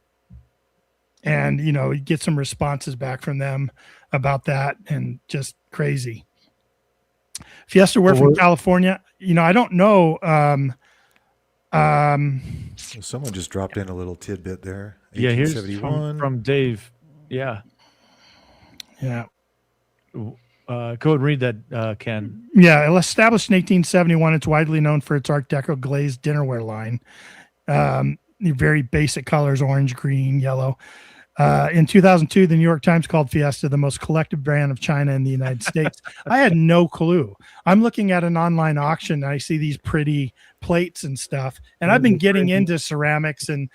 get some responses back from them about that, and just crazy. Fiesta, we're from California. I don't know. Someone just dropped in a little tidbit there. Yeah, here's 1871. from Dave. Yeah. Yeah. Go ahead and read that, Ken. Yeah, established in 1871, it's widely known for its Art Deco glazed dinnerware line. Very basic colors, orange, green, yellow. In 2002, the New York Times called Fiesta the most collective brand of China in the United States. I had no clue. I'm looking at an online auction, and I see these pretty plates and stuff, and I've been getting into ceramics and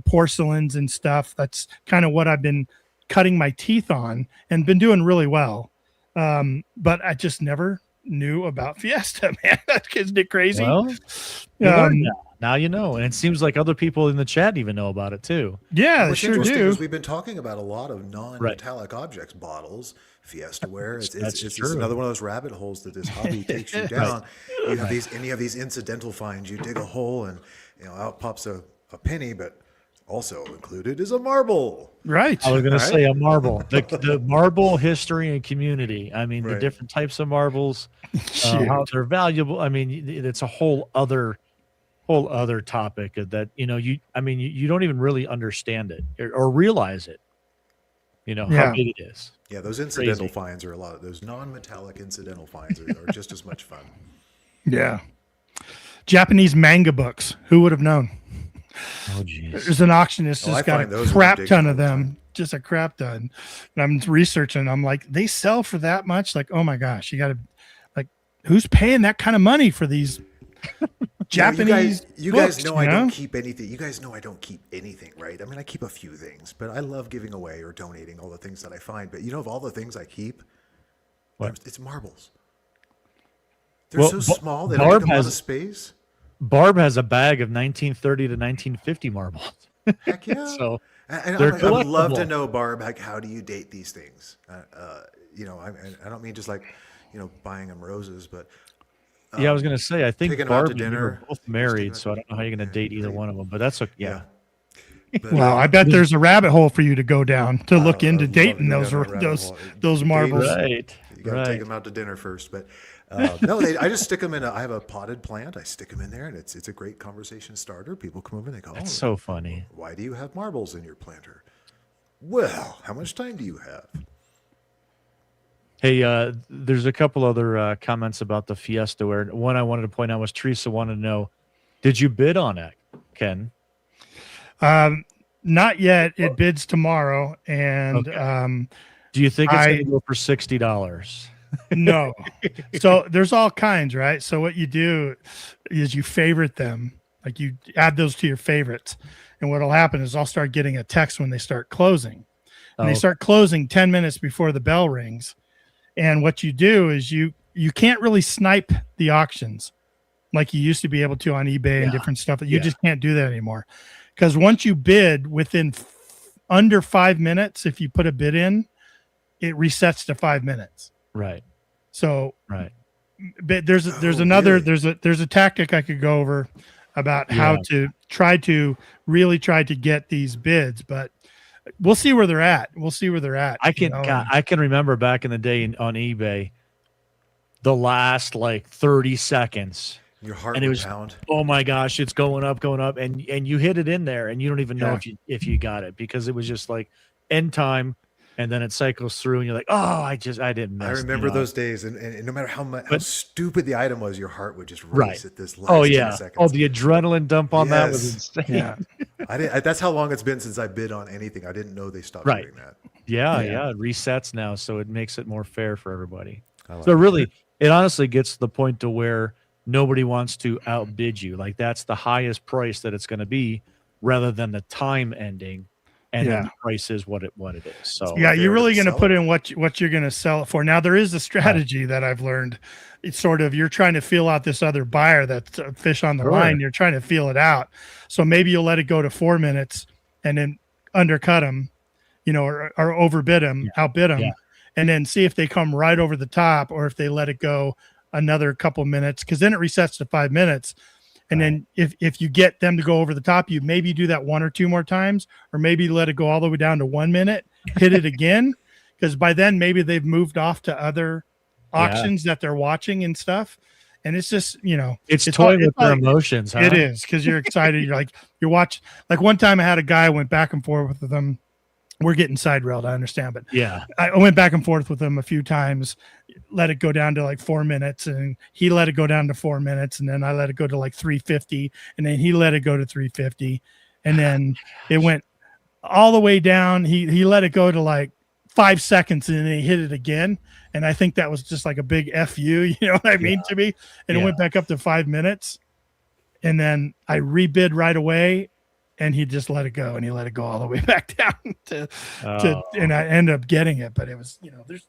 porcelains and stuff. That's kind of what I've been cutting my teeth on and been doing really well. But I just never knew about Fiesta, man. Isn't it crazy? Well, now you know, and it seems like other people in the chat even know about it too. Yeah, they sure do. We've been talking about a lot of non-metallic objects, bottles, Fiesta ware. It's another one of those rabbit holes that this hobby takes you down. You have these incidental finds. You dig a hole, and out pops a penny, but also included is a marble. Right. I was going to say a marble. The marble history and community. I mean, the different types of marbles, how they're valuable. I mean, it's a whole other topic that you don't even really understand it or realize it. How big it is. Yeah, those incidental finds are a lot. Those non-metallic incidental finds are just as much fun. Yeah. Japanese manga books. Who would have known? Oh, geez. There's an auction that's just got a crap ton of them. Just a crap ton. And I'm researching. I'm like, they sell for that much? Like, oh my gosh, you got to, like, who's paying that kind of money for these Japanese you books, guys know I don't keep anything. You guys know I don't keep anything, right? I mean, I keep a few things, but I love giving away or donating all the things that I find. But of all the things I keep, it's marbles. They're so small, they don't take a lot of space. Barb has a bag of 1930 to 1950 marbles. Heck yeah. So and I would love to know, Barb, like, how do you date these things? I don't mean just like, buying them roses, but I was going to say, I think Barb and you are both married, so I don't know how you're going to date either one of them, but that's okay. Yeah. But, well, I bet there's a rabbit hole for you to go down to look into dating those marbles. Right. You got to take them out to dinner first, but I just stick them in. I have a potted plant. I stick them in there, and it's a great conversation starter. People come over and they go, "That's so funny. Why do you have marbles in your planter?" Well, how much time do you have? Hey, there's a couple other comments about the Fiesta ware. One I wanted to point out was Teresa wanted to know, did you bid on it, Ken? Not yet. It bids tomorrow, and do you think it's going to go for $60? No. So there's all kinds, right? So what you do is you favorite them, like you add those to your favorites, and what'll happen is I'll start getting a text when they start closing, and they start closing 10 minutes before the bell rings. And what you do is you can't really snipe the auctions like you used to be able to on eBay and different stuff. You just can't do that anymore, because once you bid within under 5 minutes, if you put a bid in, it resets to 5 minutes. Right. So but there's a tactic I could go over about how to try to get these bids, but we'll see where they're at. I can remember back in the day on eBay, the last like 30 seconds. Your heart would pound. Oh my gosh, it's going up, and you hit it in there, and you don't even know if you got it, because it was just like end time. And then it cycles through, and you're like, "Oh, I didn't miss." I remember those days, and no matter how stupid the item was, your heart would just race at this last 10 seconds. Oh, the adrenaline dump on that was insane. Yeah, that's how long it's been since I bid on anything. I didn't know they stopped doing that. Yeah, it resets now, so it makes it more fair for everybody. It honestly gets to the point to where nobody wants to outbid you. Like, that's the highest price that it's going to be, rather than the time ending. And then the price is what it is. So you're really going to put in what you're going to sell it for. Now, there is a strategy that I've learned. It's sort of, you're trying to feel out this other buyer that's a fish on the line. You're trying to feel it out. So maybe you'll let it go to 4 minutes and then undercut them, or overbid them, outbid them. Yeah. and then see if they come right over the top or if they let it go another couple minutes, because then it resets to 5 minutes. And then if you get them to go over the top, you maybe do that 1 or 2 more times, or maybe let it go all the way down to 1 minute, hit it again. Because by then maybe they've moved off to other auctions that they're watching and stuff. And it's just, it's toying with their emotions. Huh? It is, because you're excited. You're watching. Like one time I had a guy, went back and forth with them. We're getting side railed, I understand, but I went back and forth with him a few times, let it go down to like 4 minutes, and he let it go down to 4 minutes, and then I let it go to like 350, and then he let it go to 350, and then it went all the way down. He let it go to like 5 seconds, and then he hit it again, and I think that was just like a big F you know what I mean, to me, and it went back up to 5 minutes, and then I rebid right away. And he just let it go, and he let it go all the way back down and I end up getting it. But it was,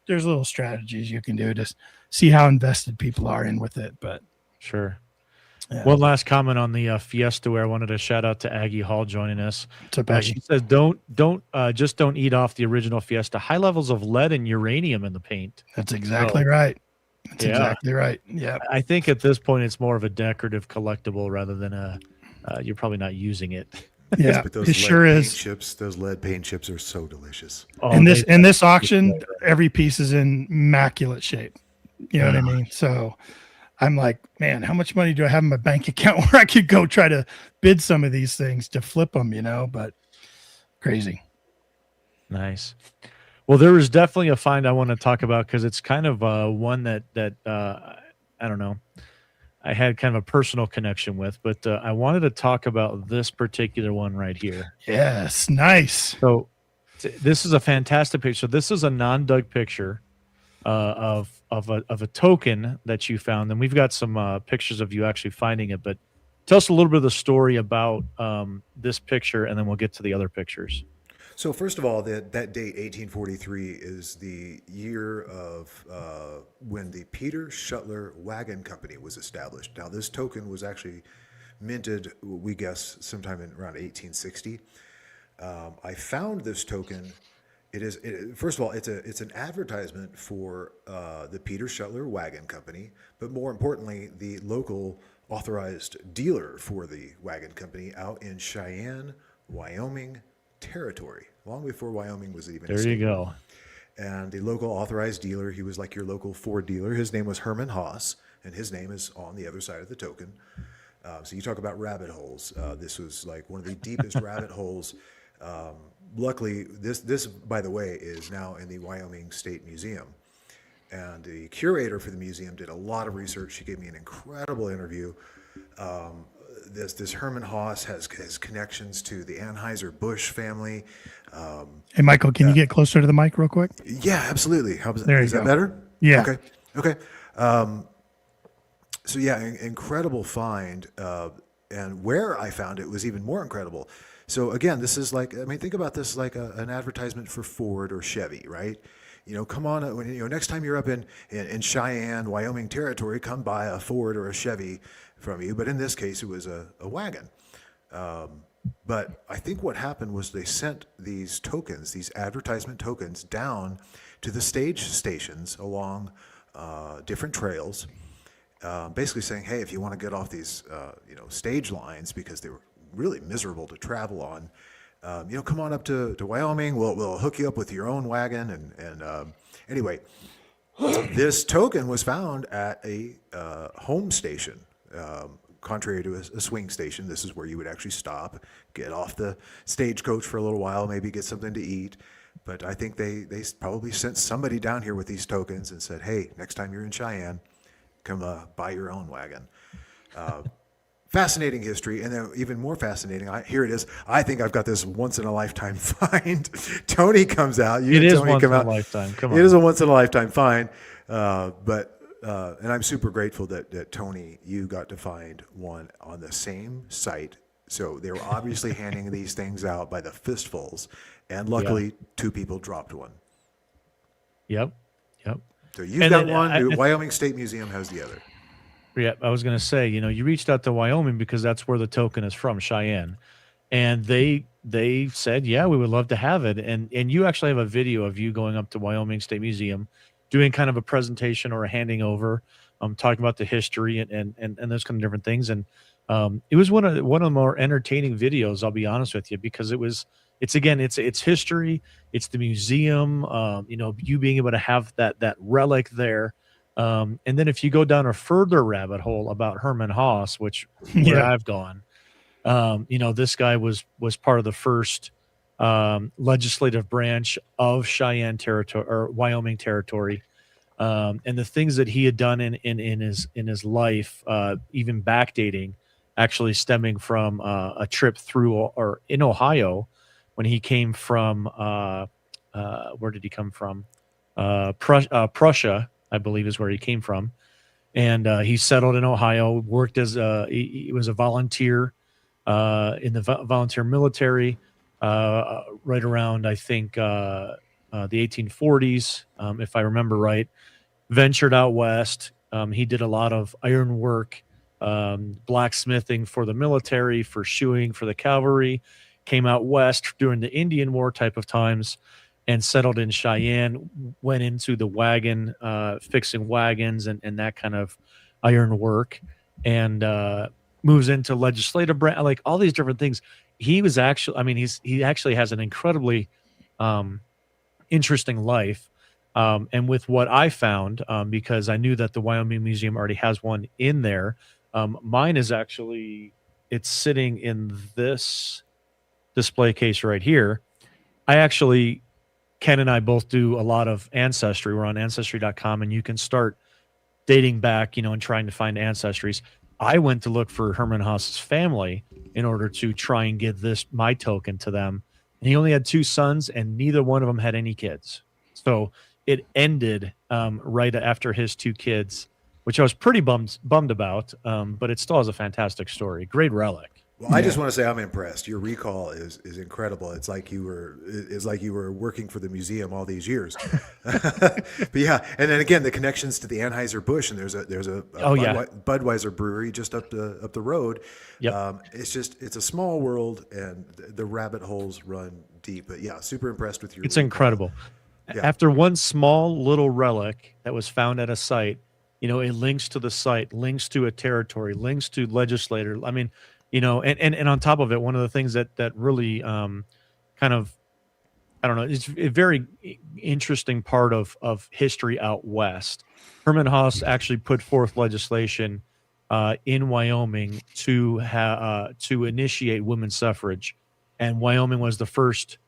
there's little strategies you can do to see how invested people are in with it. But sure. Yeah. One last comment on the Fiesta, where I wanted to shout out to Aggie Hall joining us. She says, don't eat off the original Fiesta. High levels of lead and uranium in the paint. That's exactly right. That's exactly right. Yeah. I think at this point it's more of a decorative collectible rather than you're probably not using it. Yeah, but those it sure is. Chips, those lead paint chips are so delicious. In this auction, every piece is in immaculate shape. You know what I mean? So I'm like, man, how much money do I have in my bank account where I could go try to bid some of these things to flip them? But crazy. Nice. Well, there is definitely a find I want to talk about, because it's kind of one that I don't know, I had kind of a personal connection with, but I wanted to talk about this particular one right here. Yes, nice. So this is a fantastic picture. So this is a non-dug picture of a token that you found, and we've got some pictures of you actually finding it. But tell us a little bit of the story about this picture, and then we'll get to the other pictures. So first of all, that date, 1843, is the year of when the Peter Shuttler Wagon Company was established. Now, this token was actually minted, we guess, sometime in around 1860. I found this token. First of all, it's an advertisement for the Peter Shuttler Wagon Company, but more importantly, the local authorized dealer for the wagon company out in Cheyenne, Wyoming territory, long before Wyoming was even there you go. And the local authorized dealer, he was like your local Ford dealer. His name was Herman Haas, and his name is on the other side of the token. So you talk about rabbit holes. This was like one of the deepest rabbit holes. Luckily, this, by the way, is now in the Wyoming State Museum. And the curator for the museum did a lot of research. She gave me an incredible interview. This Herman Haas has connections to the Anheuser-Busch family. Hey, Michael, can you get closer to the mic real quick? Yeah, absolutely. Is that go. better? Yeah. Okay. So yeah, incredible find. And where I found it was even more incredible. So again, this is like, think about this like an advertisement for Ford or Chevy, right? Come on, next time you're up in Cheyenne, Wyoming territory, come buy a Ford or a Chevy from you. But in this case, it was a wagon. But I think what happened was they sent these tokens, these advertisement tokens, down to the stage stations along different trails, basically saying, hey, if you want to get off these stage lines, because they were really miserable to travel on, come on up to Wyoming. We'll hook you up with your own wagon. And anyway, this token was found at a home station. Contrary to a swing station, this is where you would actually stop, get off the stagecoach for a little while, maybe get something to eat. But I think they probably sent somebody down here with these tokens and said, hey, next time you're in Cheyenne, come buy your own wagon. Fascinating history. And then even more fascinating, here it is. I think I've got this once-in-a-lifetime find. Tony comes out. It is once-in-a-lifetime. Come on. It is a once-in-a-lifetime find. And I'm super grateful that Tony, you got to find one on the same site. So they were obviously handing these things out by the fistfuls, and luckily 2 people dropped one. Yep. So you've got one. The Wyoming State Museum has the other. Yeah, I was going to say, you reached out to Wyoming because that's where the token is from, Cheyenne. and they said, yeah, we would love to have it. And you actually have a video of you going up to Wyoming State Museum, doing kind of a presentation or a handing over, talking about the history and those kind of different things. And it was one of the more entertaining videos, I'll be honest with you, because it's history, it's the museum, you being able to have that relic there. And then if you go down a further rabbit hole about Herman Haas, which where I've gone, this guy was part of the first legislative branch of Cheyenne territory or Wyoming territory. And the things that he had done in his life, even backdating, actually stemming from a trip through or in Ohio when he came from where did he come from? Prussia, I believe, is where he came from. And he settled in Ohio, worked as he was a volunteer in the volunteer military right around, I think, the 1840s, if I remember right. Ventured out west. He did a lot of iron work, blacksmithing for the military, for shoeing for the cavalry. Came out west during the Indian War type of times and settled in Cheyenne, went into the wagon, fixing wagons and that kind of iron work, and moves into legislative branch, like all these different things. He was actually, he actually has an incredibly interesting life. And with what I found, because I knew that the Wyoming Museum already has one in there, mine is actually, it's sitting in this display case right here. Ken and I both do a lot of ancestry. We're on ancestry.com, and you can start dating back, and trying to find ancestries. I went to look for Herman Haas's family in order to try and give my token to them. And he only had 2 sons, and neither one of them had any kids. So it ended right after his 2 kids, which I was pretty bummed about, but it still has a fantastic story. Great relic. Well, I just want to say I'm impressed. Your recall is incredible. It's like you were working for the museum all these years. But yeah, and then again, the connections to the Anheuser-Busch, and there's a Budweiser brewery just up the road. Yep. It's a small world, and the rabbit holes run deep. But yeah, super impressed with your. It's incredible. Yeah. After one small little relic that was found at a site, it links to the site, links to a territory, links to legislator. I mean. And on top of it, one of the things that really kind of, I don't know, it's a very interesting part of history out west. Herman Haas actually put forth legislation in Wyoming to initiate women's suffrage, and Wyoming was the first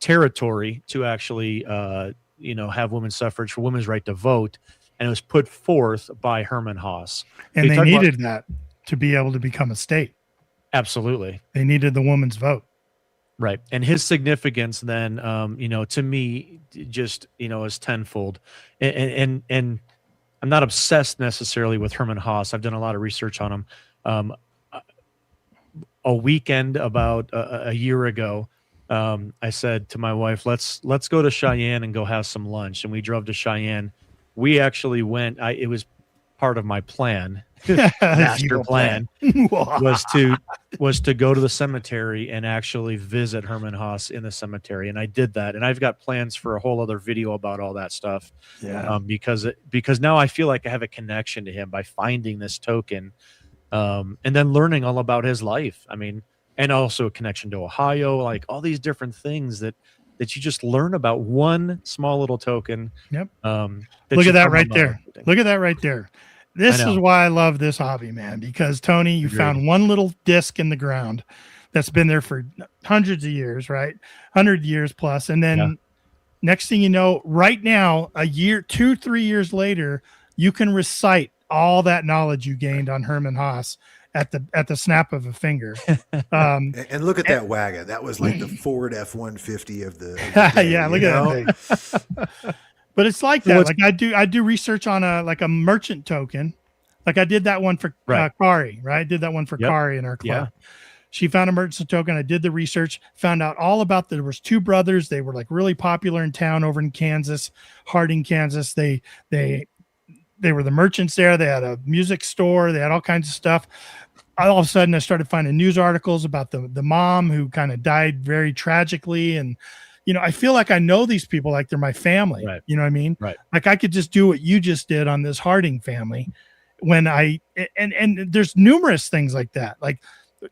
territory to actually have women's suffrage for women's right to vote, and it was put forth by Herman Haas. And they needed that to be able to become a state. Absolutely. They needed the woman's vote. Right. And his significance then, to me, just, is tenfold. And I'm not obsessed necessarily with Herman Haas. I've done a lot of research on him. A weekend about a year ago, I said to my wife, let's go to Cheyenne and go have some lunch. And we drove to Cheyenne. We actually went, it was part of my plan. Master plan was to go to the cemetery and actually visit Herman Haas in the cemetery, and I did that. And I've got plans for a whole other video about all that stuff. Yeah. Because now I feel like I have a connection to him by finding this token, and then learning all about his life. I mean, and also a connection to Ohio, like all these different things that you just learn about one small little token. Yep. Look at that right there. Look at that right there. This is why I love this hobby, man, because Tony, you found one little disc in the ground that's been there for hundreds of years, right? 100 years plus. And then next thing you know, right now, a year, 2-3 years later, you can recite all that knowledge you gained on Herman Haas at the snap of a finger. And look at that wagon. That was like the Ford F-150 of the day, yeah, look at that thing. But it's like that. Like I do research on a merchant token. Like I did that one for Kari, right? I did that one for Kari in our club. Yeah. She found a merchant token. I did the research, found out all about there was 2 brothers. They were like really popular in town over in Kansas, Harding, Kansas. They were the merchants there. They had a music store. They had all kinds of stuff. all of a sudden I started finding news articles about the mom who kind of died very tragically. And, I feel like I know these people, like they're my family, Right. you know what I mean? Right. Like I could just do what you just did on this Harding family and there's numerous things like that, like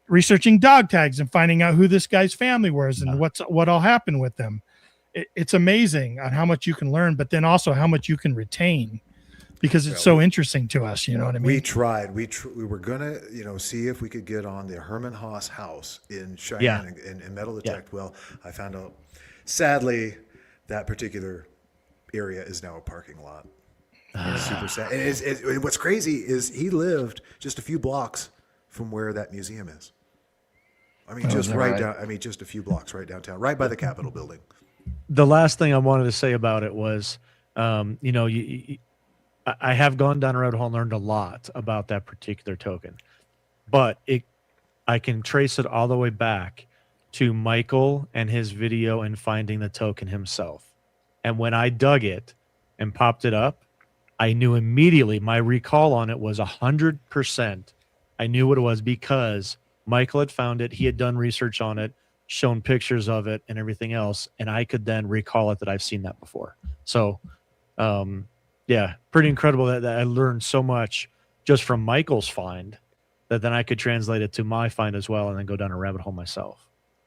researching dog tags and finding out who this guy's family was and what all happened with them. It's amazing on how much you can learn, but then also how much you can retain because it's so interesting to us. You know what I mean? We tried. We were gonna, see if we could get on the Herman Haas house in Cheyenne and metal detect. Yeah. Well, I found out, sadly, that particular area is now a parking lot. It's super sad. And what's crazy is he lived just a few blocks from where that museum is. I mean, just right down. I mean, just a few blocks right downtown, right by the Capitol building. The last thing I wanted to say about it was, I have gone down a road hole and learned a lot about that particular token, but I can trace it all the way back to Michael and his video and finding the token himself. And when I dug it and popped it up, I knew immediately my recall on it was 100%. I knew what it was because Michael had found it. He had done research on it, shown pictures of it and everything else. And I could then recall it that I've seen that before. So, pretty incredible that I learned so much just from Michael's find that then I could translate it to my find as well and then go down a rabbit hole myself.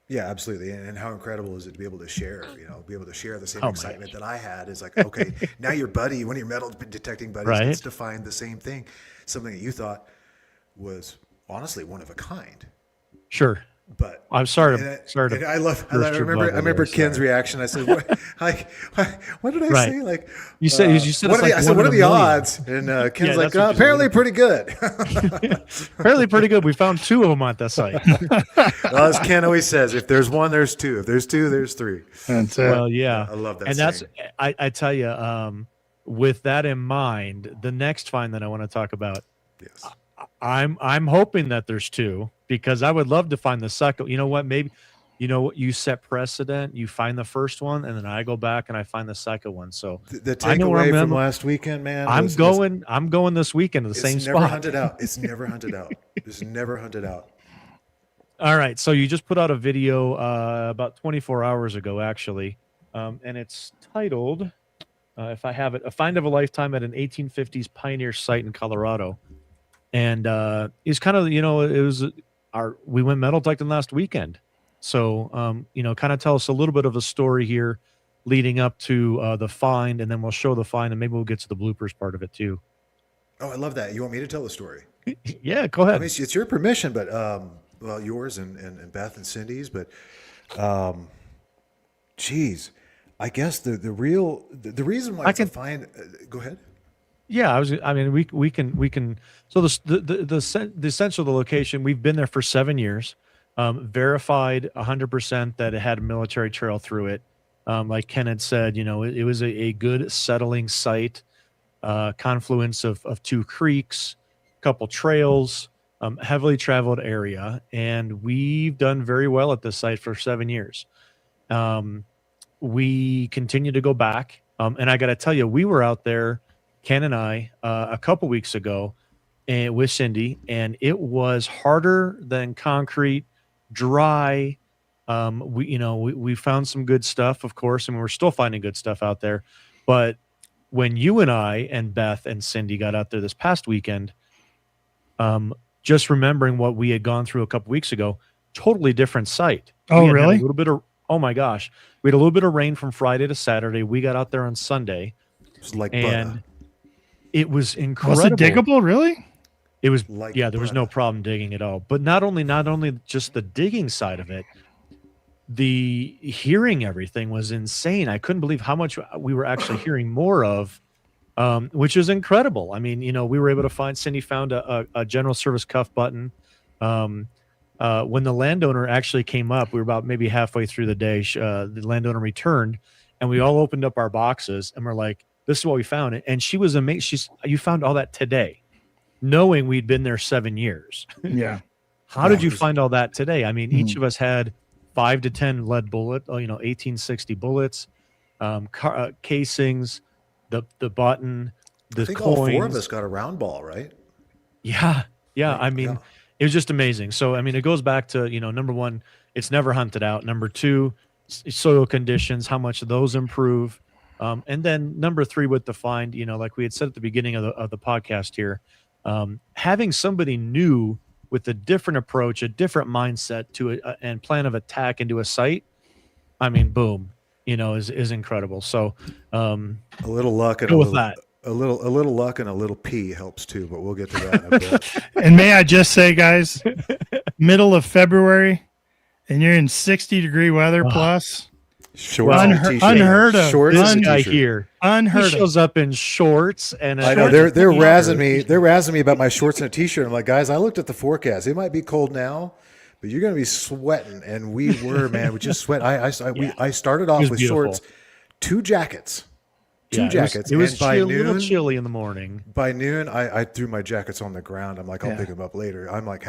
Yeah, absolutely. And how incredible is it to be able to share, be able to share the same excitement that I had is like, okay, now your buddy, one of your metal detecting buddies gets to find the same thing, something that you thought was honestly one of a kind. Sure. But I'm sorry. I remember Ken's reaction. I said, what did I say? Like you said, what are the odds? And Ken's like, apparently pretty good. Apparently pretty good. We found 2 of them at that site. Well, as Ken always says, if there's 1, there's 2. If there's 2, there's 3. Well, yeah. I love that. And that's, I tell you, with that in mind, the next find that I want to talk about, yes. I'm hoping that there's 2 because I would love to find the second. You know what? Maybe, you set precedent. You find the first one, and then I go back and I find the second one. So the takeaway from last weekend, man. I'm going this weekend to the same spot. It's never hunted out. It's never hunted out. All right. So you just put out a video about 24 hours ago, actually, and it's titled, if I have it, "A Find of a Lifetime at an 1850s Pioneer Site in Colorado." And it's kind of, we went metal detecting last weekend. So, kind of tell us a little bit of a story here leading up to the find, and then we'll show the find, and maybe we'll get to the bloopers part of it too. Oh, I love that. You want me to tell the story? Yeah, go ahead. I mean, it's your permission, but, yours and Beth and Cindy's, but, geez, I guess the reason why it's a find, go ahead. Yeah, we can. So the essential the location. We've been there for 7 years, verified 100% that it had a military trail through it. Like Ken had said, it was a good settling site, confluence of 2 creeks, a couple trails, heavily traveled area, and we've done very well at this site for 7 years. We continue to go back, and I got to tell you, we were out there. Ken and I, a couple weeks ago, and with Cindy, and it was harder than concrete, dry. We found some good stuff, of course, and we're still finding good stuff out there. But when you and I and Beth and Cindy got out there this past weekend, just remembering what we had gone through a couple weeks ago, totally different site. Oh, really? Oh my gosh, we had a little bit of rain from Friday to Saturday. We got out there on Sunday. It was like butter. It was incredible. Was it diggable, really? It was like there was no problem digging at all. But not only just the digging side of it, the hearing everything was insane. I couldn't believe how much we were actually hearing more of, which is incredible. I mean, we were able to find, Cindy found a general service cuff button. When the landowner actually came up, we were about maybe halfway through the day. The landowner returned, and we all opened up our boxes, and we're like, this is what we found. And she was amazed. You found all that today, knowing we'd been there 7 years. Yeah. How did you find all that today? I mean, each of us had 5 to 10 lead bullet, 1860 bullets, casings, the button, the I think coins. all 4 of us got a round ball, right? Yeah. I mean, it was just amazing. So, I mean, it goes back to, number one, it's never hunted out. Number two, soil conditions, how much those improve. And then number three with the find, like we had said at the beginning of the podcast here, having somebody new with a different approach, a different mindset to and plan of attack into a site, I mean, boom, is incredible. So a little luck and a little luck and a little pee helps too, but we'll get to that in a bit. And may I just say, guys, middle of February, and you're in 60-degree weather plus. Shorts unheard of. Shorts this guy here. Unheard he shows up in shorts and I know they're razzing me. They're razzing me about my shorts and a t-shirt. I'm like, guys, I looked at the forecast. It might be cold now, but you're going to be sweating. And we were, man. We just sweat. I started off with beautiful. shorts, two jackets. It was a little chilly in the morning. By noon, I threw my jackets on the ground. I'm like, I'll pick them up later. I'm like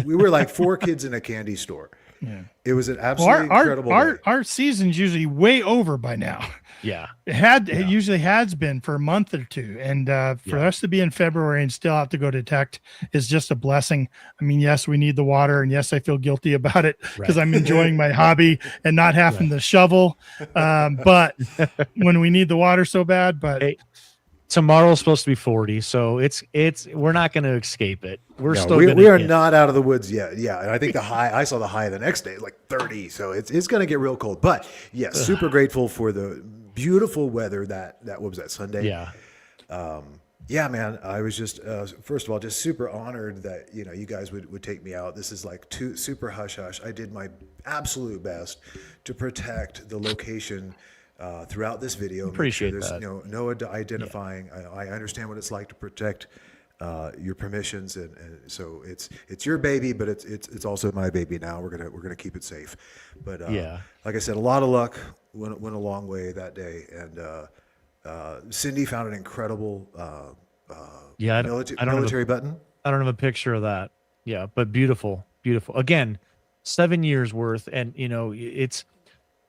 we were like 4 kids in a candy store. Yeah. It was an absolutely incredible day. Our season's usually way over by now. Yeah. It usually has been for a month or two. And for us to be in February and still have to go detect is just a blessing. I mean, yes, we need the water. And yes, I feel guilty about it because I'm enjoying my hobby and not having to shovel. But when we need the water so bad, hey, tomorrow's supposed to be 40, so we're not going to escape it. We are not out of the woods yet. Yeah, and I think I saw the high the next day, like 30. So it's going to get real cold. But yes, super grateful for the beautiful weather that what was that Sunday? Yeah. Yeah, man. I was just first of all just super honored that you guys would take me out. This is like super hush hush. I did my absolute best to protect the location. Throughout this video, appreciate there's that. No identifying. I understand what it's like to protect your permissions, and so it's your baby, but it's also my baby now. We're gonna keep it safe. But like I said, a lot of luck went a long way that day, and Cindy found an incredible military button. I don't have a picture of that. Yeah, but beautiful. Again, 7 years worth, and it's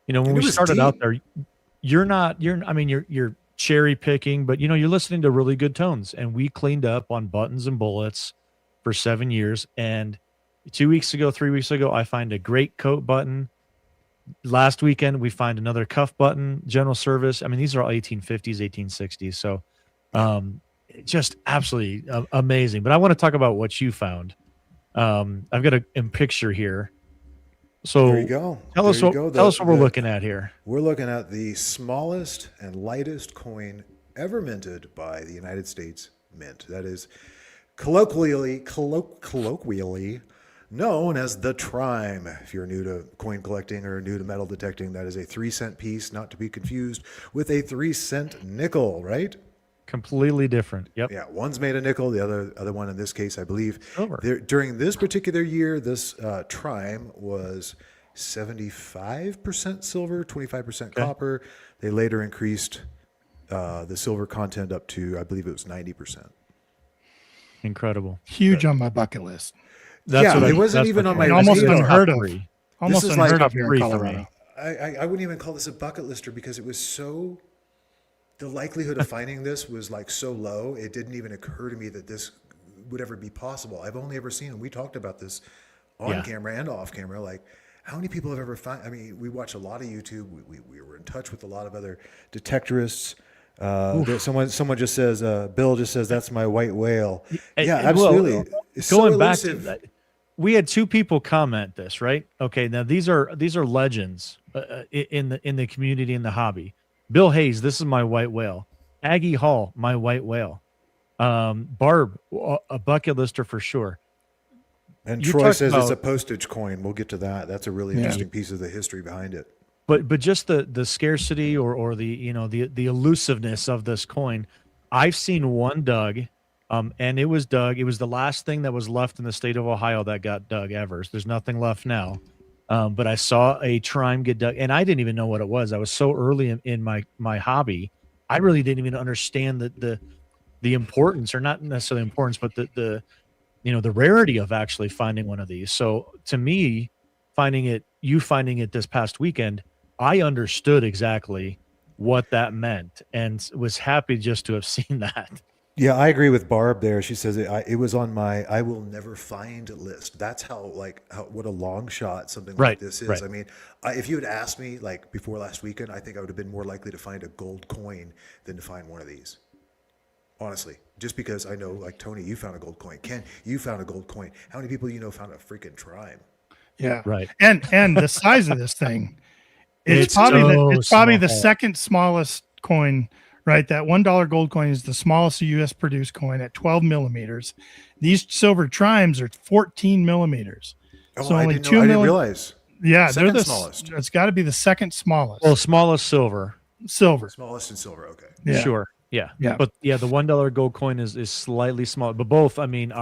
when we started out there. You're cherry picking, but you're listening to really good tones, and we cleaned up on buttons and bullets for 7 years. And 3 weeks ago, I find a great coat button. Last weekend, we find another cuff button, general service. I mean, these are all 1850s, 1860s. So, just absolutely amazing. But I want to talk about what you found. I've got a picture here. So there you go. Tell us what we're looking at here. We're looking at the smallest and lightest coin ever minted by the United States Mint. That is colloquially known as the Trime. If you're new to coin collecting or new to metal detecting, that is a 3-cent piece, not to be confused with a 3-cent nickel, right? Completely different. Yep. Yeah, one's made of nickel. The other one, in this case, I believe, during this particular year, this Trime was 75% silver, 25% copper. They later increased the silver content up to, I believe it was 90%. Incredible. Huge on my bucket list. It wasn't even on my almost unheard of. Almost unheard of here in Colorado. I wouldn't even call this a bucket lister because it was so. The likelihood of finding this was like so low, it didn't even occur to me that this would ever be possible. I've only ever seen, and we talked about this on camera and off camera, like how many people have ever found, I mean, we watch a lot of YouTube. We were in touch with a lot of other detectorists. Someone just says, Bill just says, that's my white whale. Yeah, absolutely. Well, going back to that, we had 2 people comment this, right? Okay. Now these are legends in the community, in the hobby. Bill Hayes, this is my white whale. Aggie Hall, my white whale. Barb, a bucket lister for sure. And Troy says it's a postage coin. We'll get to that. That's a really interesting piece of the history behind it. But just the scarcity or the elusiveness of this coin. I've seen one dug, and it was dug. It was the last thing that was left in the state of Ohio that got dug ever. There's nothing left now. But I saw a Trime get dug, and I didn't even know what it was. I was so early in my hobby, I really didn't even understand the importance, or not necessarily importance, but the rarity of actually finding one of these. So to me, finding it this past weekend, I understood exactly what that meant, and was happy just to have seen that. Yeah, I agree with Barb there. She says it was on my I will never find list. That's what a long shot something like Right, this is. right. I mean, if you had asked me like before last weekend, I think I would have been more likely to find a gold coin than to find one of these. Honestly, just because I know, like Tony, you found a gold coin. Ken, you found a gold coin. How many people found a freaking trime? Yeah. Right. And the size of this thing, it's so probably the small. second smallest coin, right? That $1 gold coin is the smallest US produced coin at 12 millimeters. These silver trimes are 14 millimeters. Oh, So I only didn't know. I didn't 2 realize. Yeah, Second they're smallest. It's got to be the second smallest. Well, smallest silver. Silver. Smallest in silver. Okay. Yeah. Sure. Yeah. Yeah. But yeah, the $1 gold coin is slightly smaller, but both, I mean,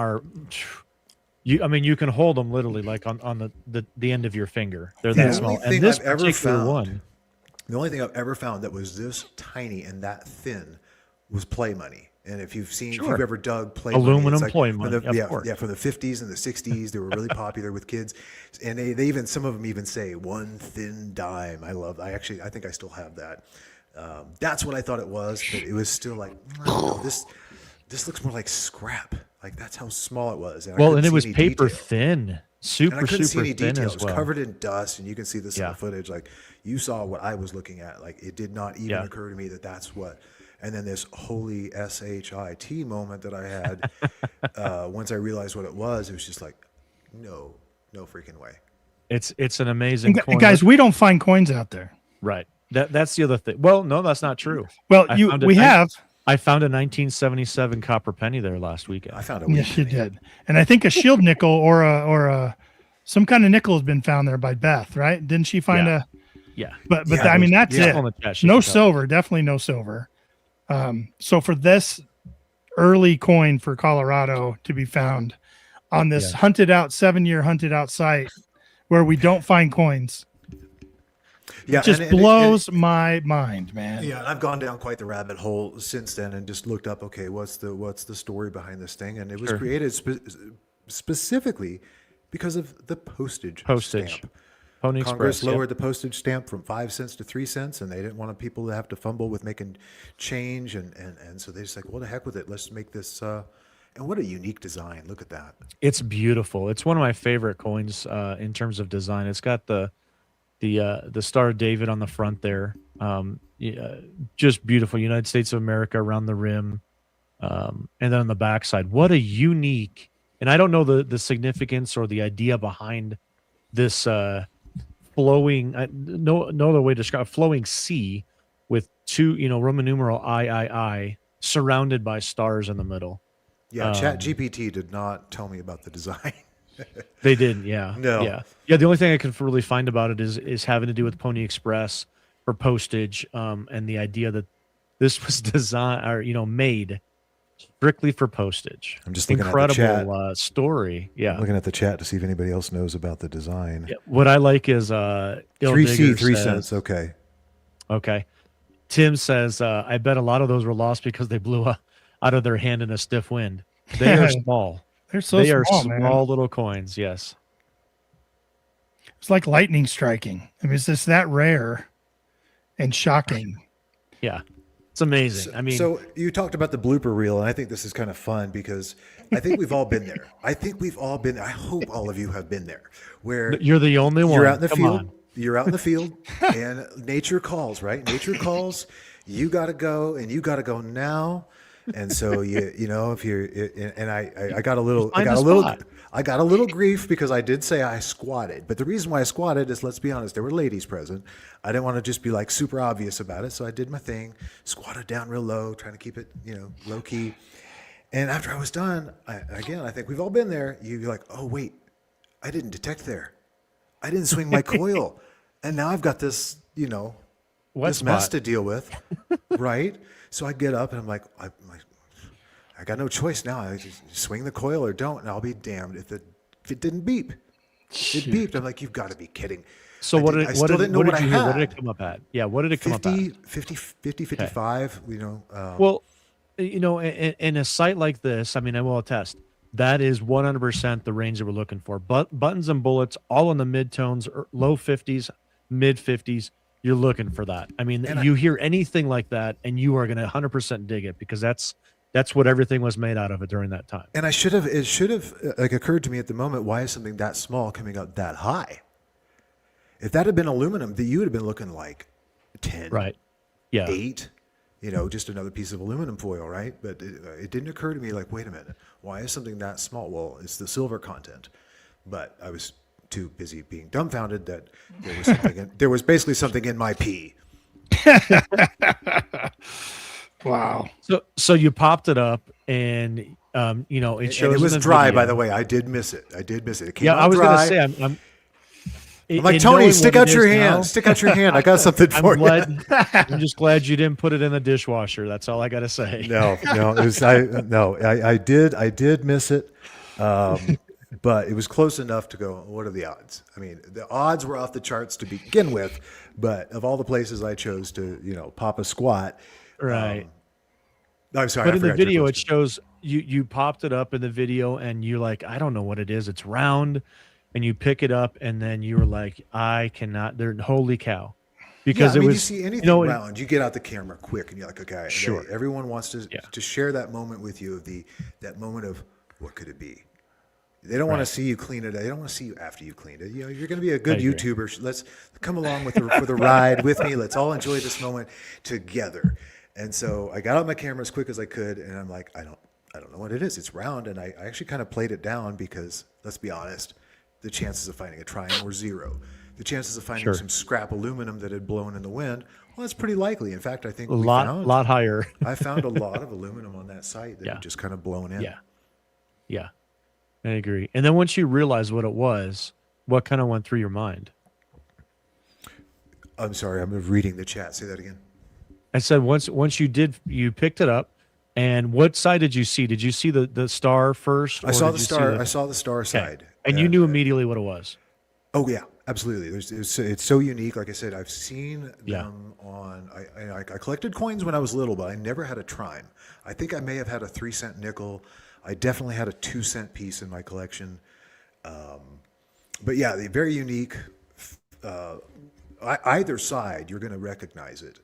you can hold them literally like on the end of your finger. They're that small. And this particular one. The only thing I've ever found that was this tiny and that thin was play money. And if you've ever dug play aluminum money, play money, from the 50s and the 60s, they were really popular with kids. And they even, some of them even say one thin dime. I think I still have that. That's what I thought it was, but it was still like, no, this looks more like scrap. Like that's how small it was. And it was paper thin, super thin as well. It was covered in dust, and you can see this in the footage. Like you saw what I was looking at. Like it did not even occur to me that that's what. And then this holy shit moment that I had once I realized what it was just like, no freaking way. It's an amazing coin. Guys, we don't find coins out there. Right. That's the other thing. Well, no, that's not true. Well, I found a 1977 copper penny there last weekend. I found a Yes, you did. And I think a shield nickel or a some kind of nickel has been found there by Beth, right? Didn't she find a? Yeah. But I mean that's it. No silver, definitely no silver. So for this early coin for Colorado to be found on this 7-year hunted out site where we don't find coins. Yeah, it just blows my mind, man. Yeah, and I've gone down quite the rabbit hole since then and just looked up, okay, what's the story behind this thing? And it was created specifically because of the postage stamp. Pony Congress Express, lowered the postage stamp from 5 cents to 3 cents, and they didn't want people to have to fumble with making change, and so they just like, well, the heck with it, let's make this. And what a unique design! Look at that. It's beautiful. It's one of my favorite coins in terms of design. It's got the Star of David on the front there. Just beautiful. United States of America around the rim. And then on the backside, what a unique, and I don't know the significance or the idea behind this flowing, no other way to describe flowing C with two, Roman numeral I, surrounded by stars in the middle. Yeah, ChatGPT did not tell me about the design. They didn't, yeah. No. Yeah. The only thing I could really find about it is having to do with Pony Express for postage, and the idea that this was designed or Oh, made strictly for postage. I'm just looking incredible at the chat. Story. Yeah, I'm looking at the chat to see if anybody else knows about the design. Yeah. What I like is 3C, 3 cents. Okay. Tim says, I bet a lot of those were lost because they blew out of their hand in a stiff wind. They are small. They are small little coins. Yes. It's like lightning striking. I mean, it's just that rare and shocking. Yeah. It's amazing. So you talked about the blooper reel, and I think this is kind of fun because I think we've all been there. I hope all of you have been there where you're the only one. You're out in the field. You're out in the field and nature calls, right? Nature calls. You got to go, and you got to go now. And so if you're, and I got a little grief because I did say I squatted, but the reason why I squatted is, let's be honest, there were ladies present. I didn't want to just be like super obvious about it. So I did my thing, squatted down real low, trying to keep it, low key. And after I was done, I think we've all been there. You're like, oh wait, I didn't detect there. I didn't swing my coil. And now I've got this, this mess to deal with. Right. So I get up and I'm like, I got no choice now. I just swing the coil or don't, and I'll be damned if it didn't beep. It beeped. I'm like, you've got to be kidding. So what did you hear? What did it come up at? Yeah, what did it come up at? 50, 55, well, in a site like this, I will attest, that is 100% the range that we're looking for. But buttons and bullets, all in the mid-tones, low 50s, mid-50s. You're looking for that. You hear anything like that, and you are going to 100% dig it because that's That's what everything was made out of during that time. And it should have like occurred to me at the moment, why is something that small coming out that high? If that had been aluminum, you would have been looking like 10, right? Yeah, 8, just another piece of aluminum foil, right? But it didn't occur to me like, wait a minute, why is something that small? Well, it's the silver content. But I was too busy being dumbfounded that there was basically something in my pee. Wow. So you popped it up, and it shows. And it was in the dry, video. by the way. I did miss it. It came out I was dry. going to say, I'm like, Tony, stick out your hand. Stick out your hand. I got something for you. I'm just glad you didn't put it in the dishwasher. That's all I got to say. No, I did miss it. But it was close enough to go, what are the odds? I mean, the odds were off the charts to begin with, but of all the places I chose to, pop a squat. Right. I'm sorry. But in the video, it shows you popped it up in the video and you're like, I don't know what it is. It's round. And you pick it up and then you were like, I cannot, holy cow. Because you was, see anything round, you get out the camera quick and you're like, okay, sure. Everyone wants to share that moment with you, that moment of what could it be? They don't want to see you clean it. They don't want to see you after you cleaned it. You're going to be a good YouTuber. Let's come along for the ride with me. Let's all enjoy this moment together. And so I got out my camera as quick as I could, and I'm like, I don't know what it is. It's round, and I actually kind of played it down because, let's be honest, the chances of finding a triangle were 0. The chances of finding some scrap aluminum that had blown in the wind, well, that's pretty likely. In fact, I think a lot higher. I found a lot of aluminum on that site that had just kind of blown in. Yeah. I agree. And then once you realized what it was, what kind of went through your mind? I'm sorry, I'm reading the chat. Say that again. I said once you picked it up, and what side did you see? Did you see the star first? I saw the star. I saw the star side, and you knew immediately what it was. Oh yeah, absolutely. It's so unique. Like I said, I've seen them on. I collected coins when I was little, but I never had a trime. I think I may have had a 3-cent nickel. I definitely had a 2-cent piece in my collection. But yeah, they're very unique. Either side, you're going to recognize it.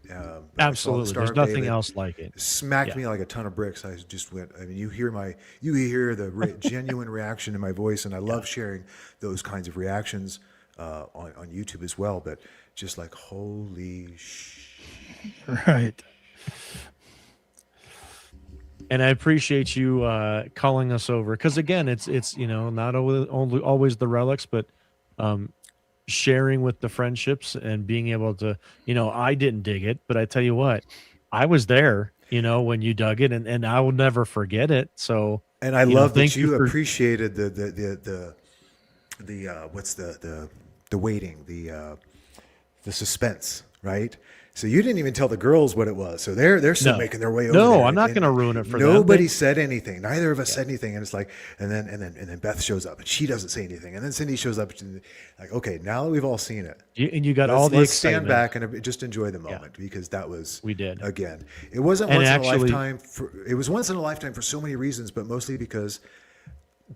Absolutely. There's nothing else like it. Smacked me like a ton of bricks. I just went, I mean, you hear the genuine reaction in my voice, and I love sharing those kinds of reactions on YouTube as well, but just like, holy Right. And I appreciate you calling us over, because again, it's not always the relics, but sharing with the friendships and being able to, I didn't dig it, but I tell you what, I was there, when you dug it, and I will never forget it. So, and I love that you appreciated the what's the waiting, the suspense, right? So you didn't even tell the girls what it was. So they're still making their way over there. No, I'm not going to ruin it for them. Nobody said anything. Neither of us said anything. And it's like, and then Beth shows up and she doesn't say anything. And then Cindy shows up and like, okay, now that we've all seen it. And you got all the let's excitement. Stand back and just enjoy the moment, because that was, we did. Again, it wasn't once in a lifetime. It was once in a lifetime for so many reasons, but mostly because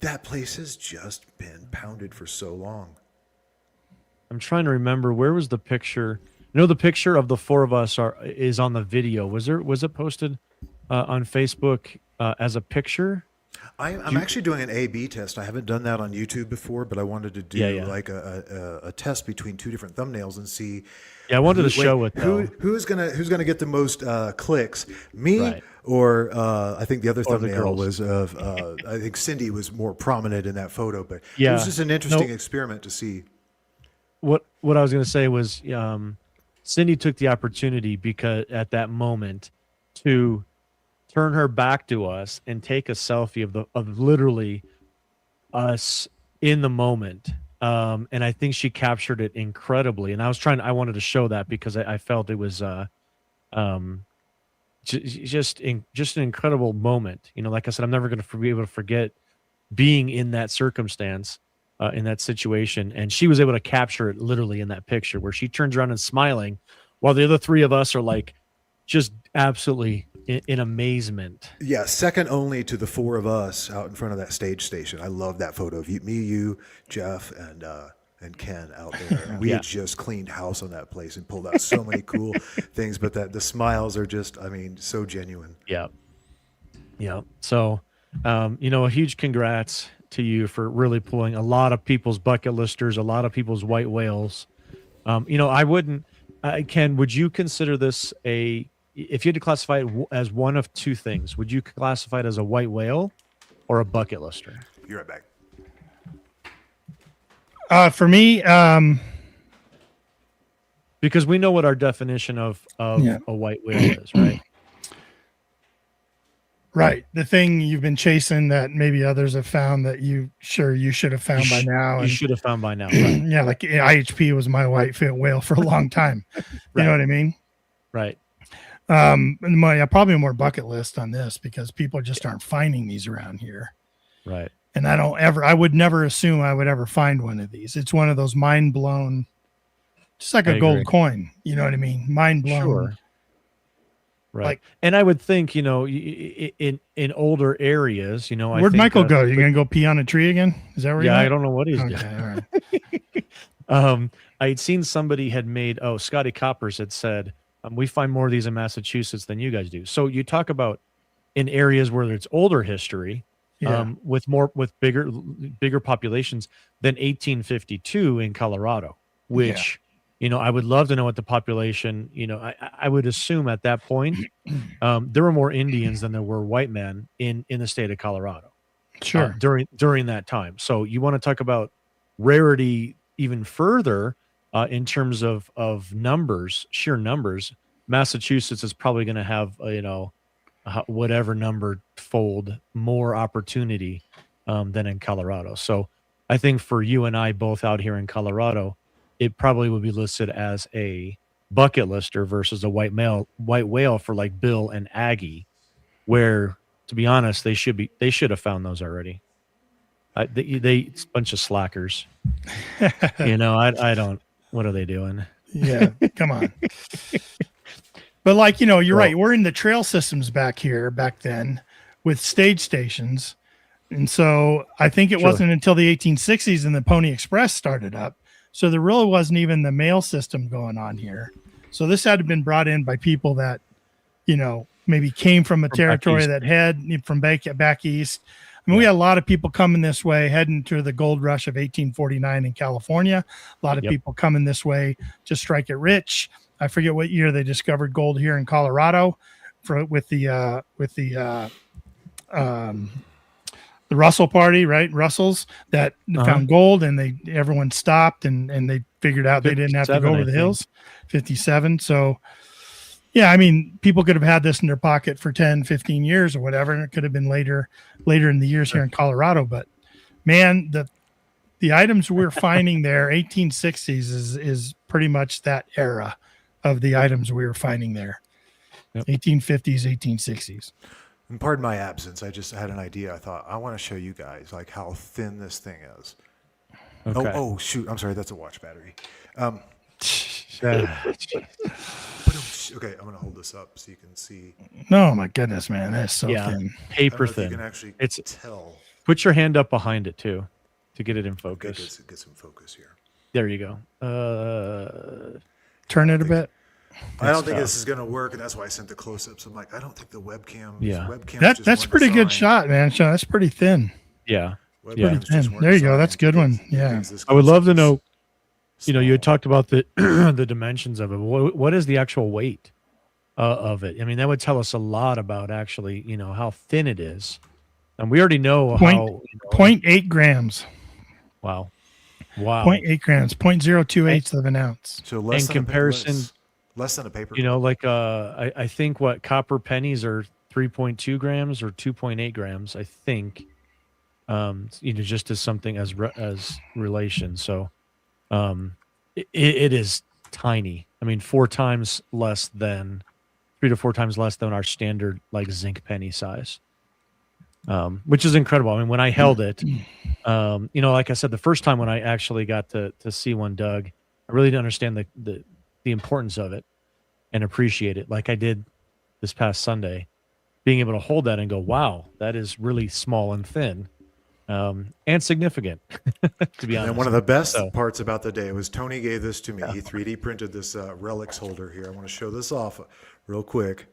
that place has just been pounded for so long. I'm trying to remember, where was the picture? The picture of the 4 of us is on the video. Was it posted on Facebook as a picture? I'm actually doing an A/B test. I haven't done that on YouTube before, but I wanted to do like a test between 2 different thumbnails and see. Yeah, I wanted to show it. Who's gonna get the most clicks? Me or I think the other thumbnail was of I think Cindy was more prominent in that photo, but it was just an interesting experiment to see. What I was going to say was, Cindy took the opportunity, because at that moment, to turn her back to us and take a selfie of literally us in the moment. And I think she captured it incredibly. And I wanted to show that, because I felt it was just an incredible moment. Like I said, I'm never going to be able to forget being in that circumstance. In that situation, and she was able to capture it literally in that picture, where she turns around and smiling, while the other 3 of us are like just absolutely in amazement. Yeah, second only to the 4 of us out in front of that stage station. I love that photo of me, you, Jeff, and Ken out there. We had just cleaned house on that place and pulled out so many cool things, but the smiles are just, so genuine. Yeah. Yeah. So, a huge congrats to you for really pulling a lot of people's bucket listers, a lot of people's white whales. I wouldn't, Ken, would you consider this if you had to classify it as one of two things, would you classify it as a white whale or a bucket lister? You're right back. For me, because we know what our definition of a white whale is, right? Right. The thing you've been chasing that maybe others have found that you should have found by now. You should have found by now. Right? Yeah. Like IHP was my white whale for a long time. You know what I mean? Right. Probably more bucket list on this because people just aren't finding these around here. Right. And I would never assume I would ever find one of these. It's one of those mind blown, just like a gold coin. You know what I mean? Mind blown. Sure. Right. And I would think, in older areas, where'd Michael go? You going to go pee on a tree again? Is that where you're at? I don't know what he's doing. All right. I had seen somebody had made, Scotty Coppers had said, we find more of these in Massachusetts than you guys do. So you talk about in areas where it's older history, with bigger populations than 1852 in Colorado, which, I would love to know what the population, I would assume at that point, there were more Indians than there were white men in the state of Colorado. Sure. During that time. So you want to talk about rarity even further in terms of numbers, sheer numbers. Massachusetts is probably going to have, whatever number fold more opportunity than in Colorado. So I think for you and I both out here in Colorado, it probably would be listed as a bucket lister versus a white whale for like Bill and Aggie, where, to be honest, they should have found those already. It's a bunch of slackers. I don't. What are they doing? Yeah, come on. But you're right. We're in the trail systems back then with stage stations. And so I think it wasn't until the 1860s and the Pony Express started up. So there really wasn't even the mail system going on here. So this had to have been brought in by people that, maybe came from a territory that had from back east. I mean, we had a lot of people coming this way, heading to the gold rush of 1849 in California. A lot of people coming this way to strike it rich. I forget what year they discovered gold here in Colorado with the Russell party, right? Russells that found gold, and everyone stopped and they figured out they didn't have to go over the hills. 57. So yeah, I mean, people could have had this in their pocket for 10, 15 years or whatever. And it could have been later in the years here in Colorado. But man, the items we're finding there, 1860s is pretty much that era of the items we were finding there. 1850s, 1860s. And pardon my absence. I just had an idea. I thought I want to show you guys like how thin this thing is. Okay. Oh shoot! I'm sorry. That's a watch battery. Okay, I'm gonna hold this up so you can see. Oh my goodness, man, that's so thin. Paper thin. You can actually tell. Put your hand up behind it too, to get it in focus. Get some focus here. There you go. Turn it a bit. I don't think this is going to work, and that's why I sent the close-ups. I'm like, I don't think the webcam. That's pretty good shot, man. Sean, that's pretty thin. Yeah. Pretty thin. There you go. That's a good one. Yeah. I would love to know. You had talked about the the dimensions of it. What is the actual weight of it? I mean, that would tell us a lot about actually, how thin it is. And we already know how 0.8 grams. Wow. 0.8 grams, 0.028 of an ounce. So less than less than a paper. I think what copper pennies are 3.2 grams or 2.8 grams. I think, just as something as relation. So, it is tiny. I mean, 3 to 4 times less than our standard like zinc penny size. Which is incredible. I mean, when I held it, like I said, the first time when I actually got to see one dug, I really didn't understand the importance of it and appreciate it like I did this past Sunday, being able to hold that and go, wow, that is really small and thin and significant, to be honest. And one of the best parts about the day was Tony gave this to me. He 3D printed this Relics holder here. I want to show this off real quick.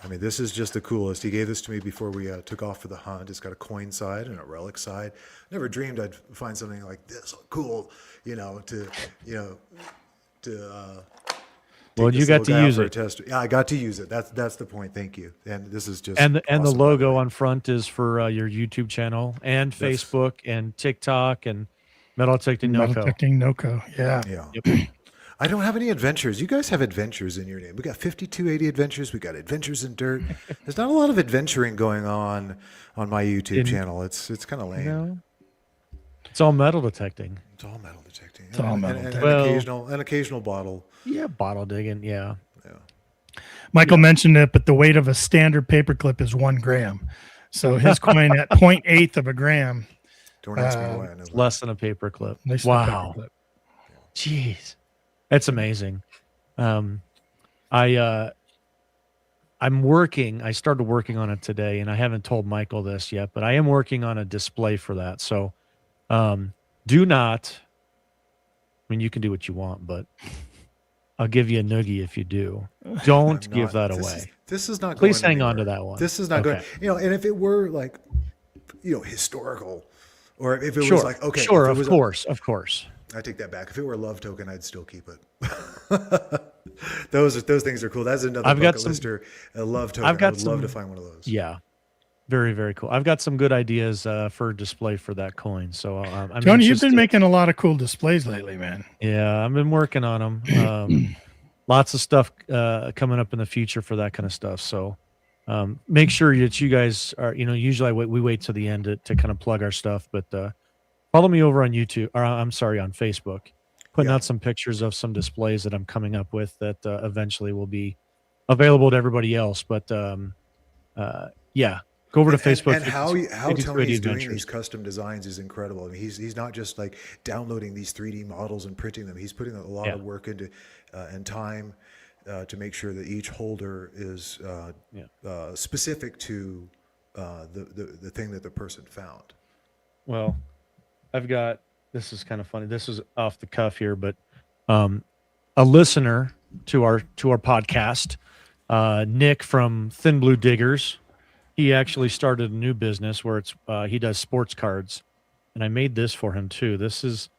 I mean, this is just the coolest. He gave this to me before we took off for the hunt. It's got a coin side and a relic side. Never dreamed I'd find something like this cool, to Well, you got to use it. Yeah, I got to use it. That's the point. Thank you. And this is just and the awesome, logo on front is for your YouTube channel and Facebook and TikTok and Metal Detecting NOCO. Metal Detecting NOCO. Yeah. Yep. I don't have any adventures. You guys have adventures in your name. We got 5280 adventures. We got adventures in dirt. There's not a lot of adventuring going on my YouTube channel. It's kind of lame. No. It's all metal detecting. It's all metal detecting. It's all metal detecting. An occasional bottle. Yeah, bottle digging. Yeah. Michael mentioned it, but the weight of a standard paperclip is 1 gram. So his coin at 0.8 of a gram. Don't ask me why I know that. Less than a paperclip. Wow. Jeez. That's amazing. I'm working. I started working on it today, and I haven't told Michael this yet, but I am working on a display for that. So do not, I mean, you can do what you want, but I'll give you a noogie if you do. Don't give that away. This is not going Please hang on to that one. This is not going, and if it were like, historical, or if it was like, okay. Sure, of course. I take that back. If it were a love token, I'd still keep it. Those things are cool. That's another bucket lister. A love token. I would love to find one of those. Yeah, very, very cool. I've got some good ideas for display for that coin. So, Tony, you've been making a lot of cool displays lately, man. Yeah, I've been working on them. Lots of stuff coming up in the future for that kind of stuff. So, make sure that you guys are. Usually we wait till the end to kind of plug our stuff, but. Follow me over on YouTube, or on Facebook, putting out some pictures of some displays that I'm coming up with that eventually will be available to everybody else. But go over to Facebook. And how Tony's doing these custom designs is incredible. I mean, he's not just like downloading these 3D models and printing them. He's putting a lot of work into and time to make sure that each holder is specific to the thing that the person found. Well, this is kind of funny. This is off the cuff here, but a listener to our podcast, Nick from Thin Blue Diggers, he actually started a new business where he does sports cards, and I made this for him too. It's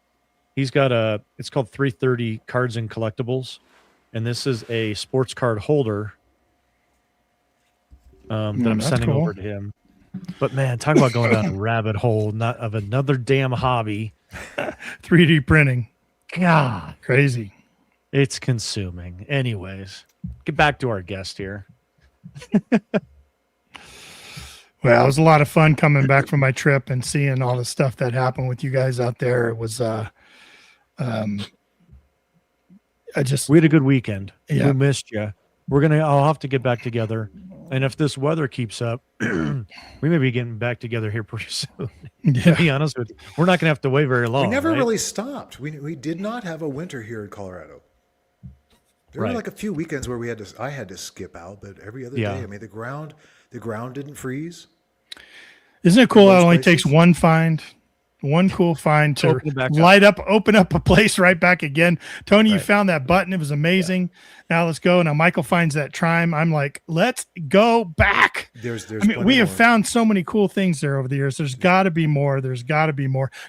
called 330 Cards and Collectibles, and this is a sports card holder that I'm sending over to him. But man, talk about going down a rabbit hole, not of another damn hobby. 3D printing. God, crazy. It's consuming. Anyways, get back to our guest here. Well, it was a lot of fun coming back from my trip and seeing all the stuff that happened with you guys out there. It was, we had a good weekend. Yeah. We missed you. I'll have to get back together. And if this weather keeps up, we may be getting back together here pretty soon. To be honest with you, we're not going to have to wait very long. We never really stopped. We did not have a winter here in Colorado. There were like a few weekends where I had to skip out, but every other day, I mean, the ground didn't freeze. Isn't it cool? It only takes one cool find to open up a place right back again. Tony, you found that button. It was amazing. Now let's go. Now Michael finds that trime. I'm like, let's go back. We have found so many cool things there over the years. There's got to be more.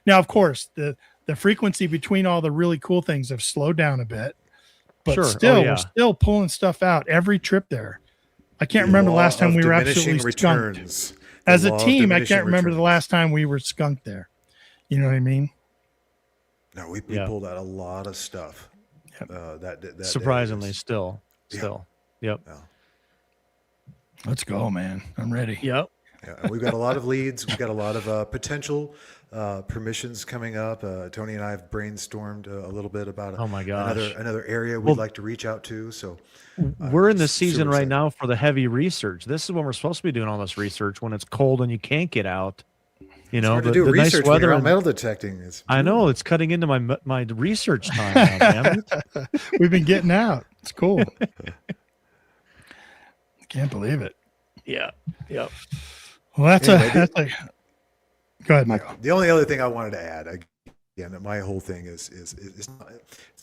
Now, of course, the frequency between all the really cool things have slowed down a bit, but we're still pulling stuff out every trip there. I can't remember the last time we were absolutely skunked. As a team, I can't remember the last time we were skunked there. You know what I mean? No, we pulled out a lot of stuff. That surprisingly, still. Yep. Yeah. Let's go, man. I'm ready. Yep. Yeah, we've got a lot of leads. We've got a lot of potential permissions coming up. Tony and I have brainstormed a little bit about another area we'd like to reach out to. So we're in the season right now for the heavy research. This is when we're supposed to be doing all this research when it's cold and you can't get out. It's hard to do research nice weather when you're out metal detecting. I know it's cutting into my research time now, damn it. We've been getting out. It's cool. I can't believe it. Yeah. Yep. Well, go ahead, Michael. The only other thing I wanted to add, again, that my whole thing is it's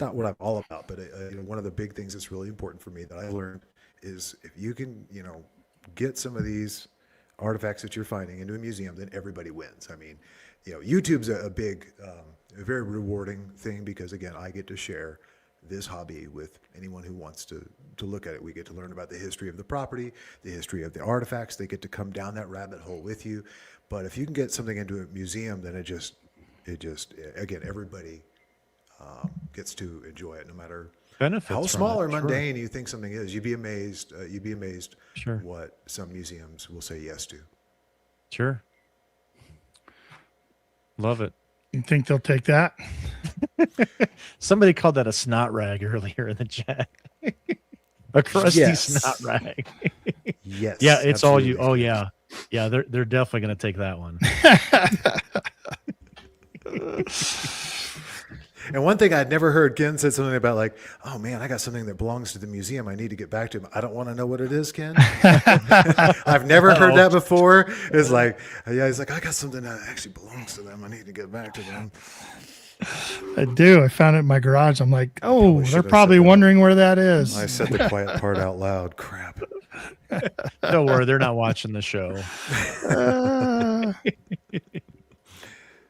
not what I'm all about, but one of the big things that's really important for me that I learned is if you can, get some of these artifacts that you're finding into a museum, then everybody wins. I mean, YouTube's a big, a very rewarding thing because, again, I get to share this hobby with anyone who wants to look at it. We get to learn about the history of the property, the history of the artifacts. They get to come down that rabbit hole with you. But if you can get something into a museum, then it just again, everybody gets to enjoy it, no matter Benefits how from small it, or sure. mundane you think something is. You'd be amazed. Sure. What some museums will say yes to. Sure. Love it. You think they'll take that? Somebody called that a snot rag earlier in the chat. A crusty Yes. snot rag. Yes. Yeah, it's all you. absolutely. Oh yeah. Yeah, they're definitely going to take that one. And one thing I'd never heard, Ken said something about like, oh man, I got something that belongs to the museum. I need to get back to him. I don't want to know what it is, Ken. I've never heard that before. It's like, yeah, he's like, I got something that actually belongs to them. I need to get back to them. I do. I found it in my garage. I'm like, oh, probably they're should have probably said that. wondering where that is. I said the quiet part out loud. Crap. Don't worry, they're not watching the show.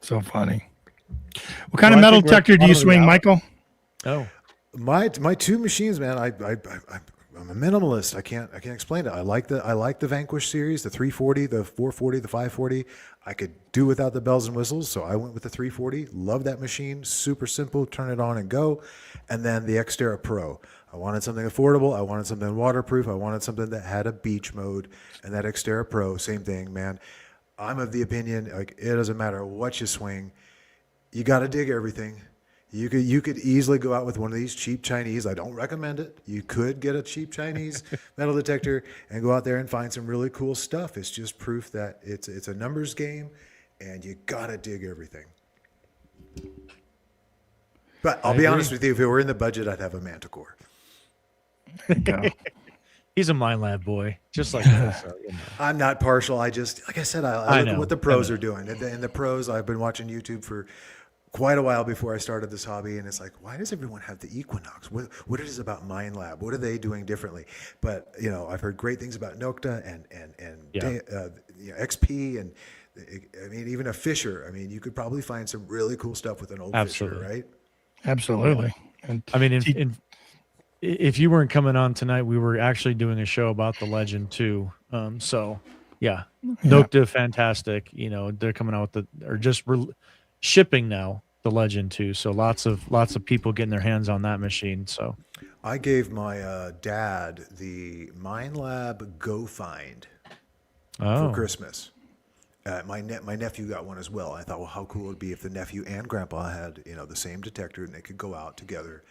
So funny. What kind Well, of I metal think we're at detector the do you bottom of the swing, hour. Michael? Oh, My two machines, man. I'm a minimalist. I can't explain it. I like the Vanquish series, the 340, the 440, the 540. I could do without the bells and whistles, so I went with the 340. Love that machine. Super simple. Turn it on and go. And then the Xterra Pro. I wanted something affordable. I wanted something waterproof. I wanted something that had a beach mode. And that Xterra Pro, same thing, man. I'm of the opinion, like, it doesn't matter what you swing. You got to dig everything. You could easily go out with one of these cheap Chinese. I don't recommend it. You could get a cheap Chinese metal detector and go out there and find some really cool stuff. It's just proof that it's a numbers game, and you got to dig everything. But I'll be honest with you, if it were in the budget, I'd have a Manticore. There you go. he's a Mind Lab boy, just like us. So, you know. I'm not partial. I just, like I said, I look know, at what the pros are doing. And the pros, I've been watching YouTube for quite a while before I started this hobby, and it's like, why does everyone have the Equinox? What is it about Mind Lab? What are they doing differently? But I've heard great things about NOCO and XP, and I mean even a Fisher. I mean, you could probably find some really cool stuff with an old Absolutely. Fisher, right? Absolutely. And I mean, if you weren't coming on tonight, we were actually doing a show about the Legend too. So yeah, NOCO fantastic. They're coming out with shipping now the Legend too. So lots of people getting their hands on that machine. So I gave my dad the Mind Lab Go Find for Christmas. My nephew got one as well. I thought, well, how cool it would be if the nephew and grandpa had the same detector and they could go out together.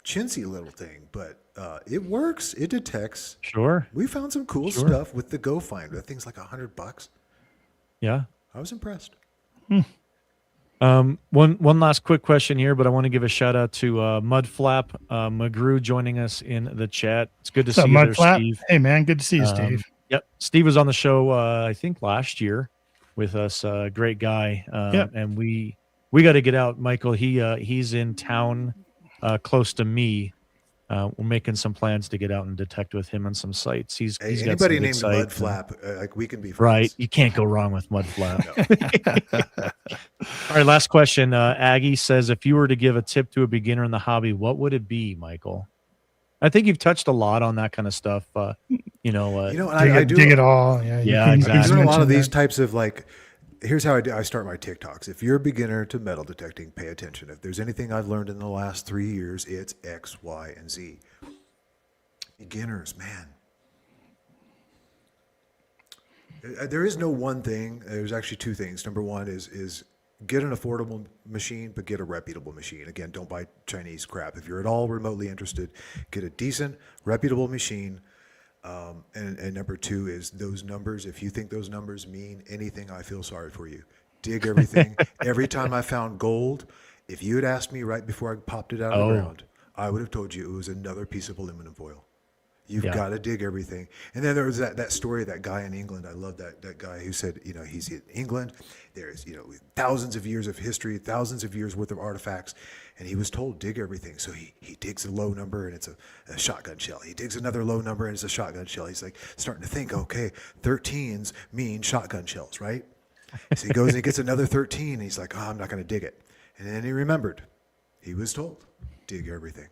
Chintzy little thing, but it works. It detects. Sure. We found some cool stuff with the Go Find. That thing's like $100. Yeah. I was impressed. One last quick question here, but I want to give a shout out to Mudflap McGrew joining us in the chat. It's good to see you there, Steve. Hey man, good to see you, Steve. Yep, Steve was on the show I think last year with us. Great guy. And we got to get out, Michael. He's in town close to me. We're making some plans to get out and detect with him on some sites. He's got Anybody some named good sites Mudflap, like we can be friends. right. You can't go wrong with Mudflap. All right, last question. Aggie says, if you were to give a tip to a beginner in the hobby, what would it be, Michael? I think you've touched a lot on that kind of stuff. And I do dig it all. Yeah, exactly. I'm doing a lot of mentioned these that. types of like, here's how I start my TikToks. If you're a beginner to metal detecting, pay attention. If there's anything I've learned in the last 3 years, it's X, Y, and Z. Beginners, man. There is no one thing. There's actually two things. Number one is get an affordable machine, but get a reputable machine. Again, don't buy Chinese crap. If you're at all remotely interested, get a decent, reputable machine. And number two is those numbers. If you think those numbers mean anything, I feel sorry for you. Dig everything. Every time I found gold, if you had asked me right before I popped it out of the ground, I would have told you it was another piece of aluminum foil. You've got to dig everything. And then there was that story of that guy in England. I love that guy who said, he's in England. There's, thousands of years of history, thousands of years worth of artifacts. And he was told, dig everything. So he digs a low number and it's a shotgun shell. He digs another low number and it's a shotgun shell. He's like starting to think, okay, 13s mean shotgun shells, right? So he goes and he gets another 13 and he's like, I'm not going to dig it. And then he remembered, he was told, dig everything.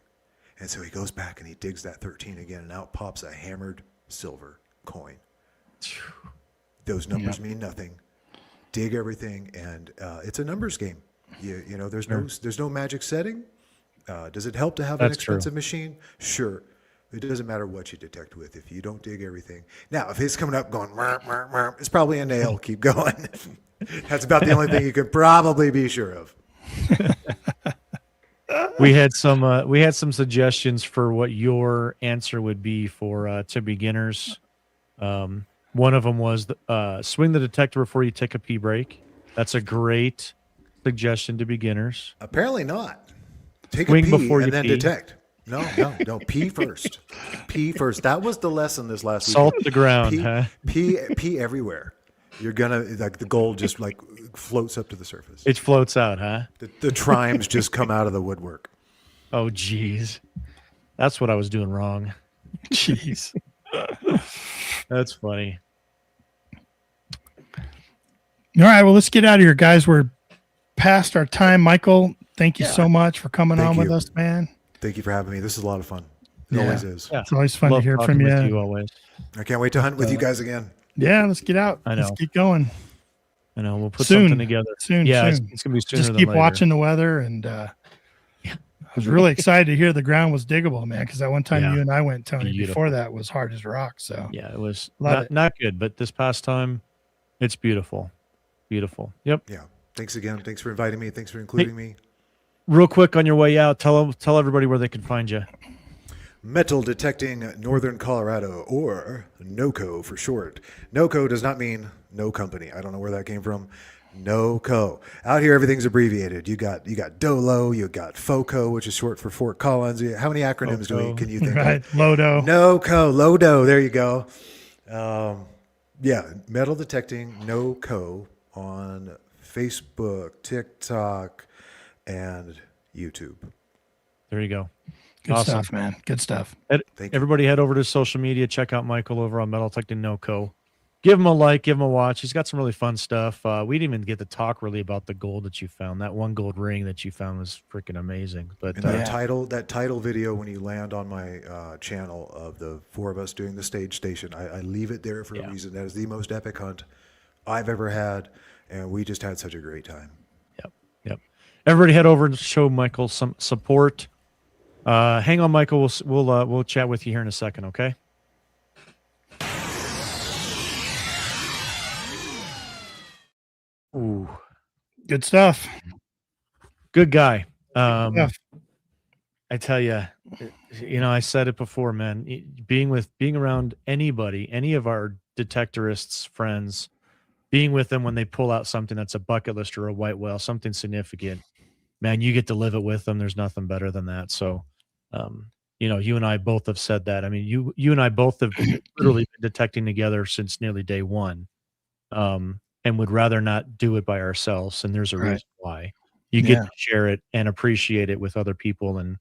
And so he goes back and he digs that 13 again, and out pops a hammered silver coin. Those numbers mean nothing. Dig everything, and it's a numbers game. There's no magic setting. Does it help to have an expensive machine? Sure. It doesn't matter what you detect with if you don't dig everything. Now, if it's coming up going, marp, marp, marp, it's probably a nail. Keep going. That's about the only thing you could probably be sure of. We had some suggestions for what your answer would be for to beginners. One of them was swing the detector before you take a pee break. That's a great suggestion to beginners. Apparently not. Take Swing a pee before and you then pee. detect. No. Pee first. Pee first. That was the lesson this last week. Salt the ground, Pee everywhere. You're gonna the gold just floats up to the surface. It floats out, huh? The trimes just come out of the woodwork. Oh, geez. That's what I was doing wrong. Jeez. That's funny. All right, well, let's get out of here, guys. We're past our time. Michael, thank you so much for coming on with us, man. Thank you for having me. This is a lot of fun. It always is. Yeah. It's always fun to hear from talking you. with you always. I can't wait to hunt with you guys again. Yeah, let's get out. I know. Let's keep going. I know. We'll put Soon. something together. Soon. Yeah, soon. it's gonna be sooner Just than keep later. watching the weather, and I was really excited to hear the ground was diggable, man. Because that one time you and I went, Tony, before that was hard as rock. So yeah, it was Love not good, but this past time, it's beautiful. Beautiful. Yep. Yeah. Thanks again. Thanks for inviting me. Thanks for including me. Real quick on your way out, tell everybody where they can find you. Metal Detecting Northern Colorado, or NOCO for short. NOCO does not mean no company. I don't know where that came from. NOCO. Out here, everything's abbreviated. You got DOLO, you got FOCO, which is short for Fort Collins. How many acronyms can you think right, of? Lodo. NOCO, Lodo. There you go. Metal Detecting NOCO on Facebook, TikTok, and YouTube. There you go. Good stuff, man. Good stuff. Everybody head over to social media. Check out Michael over on Metal Detecting NOCO. Give him a like, give him a watch. He's got some really fun stuff. We didn't even get to talk really about the gold that you found. That one gold ring that you found was freaking amazing. But and that title video when you land on my channel of the four of us doing the stage station, I leave it there for a reason. That is the most epic hunt I've ever had, and we just had such a great time. Yep. Everybody head over and show Michael some support. Hang on, Michael. We'll chat with you here in a second, okay? Ooh, good stuff. Good guy. Yeah. I tell you, I said it before, man. Being around anybody, any of our detectorists friends, being with them when they pull out something that's a bucket list or a white whale, something significant, man, you get to live it with them. There's nothing better than that. So, you and I both have said that. I mean, you and I both have literally been detecting together since nearly day one, and would rather not do it by ourselves. And there's a reason why. You get to share it and appreciate it with other people. And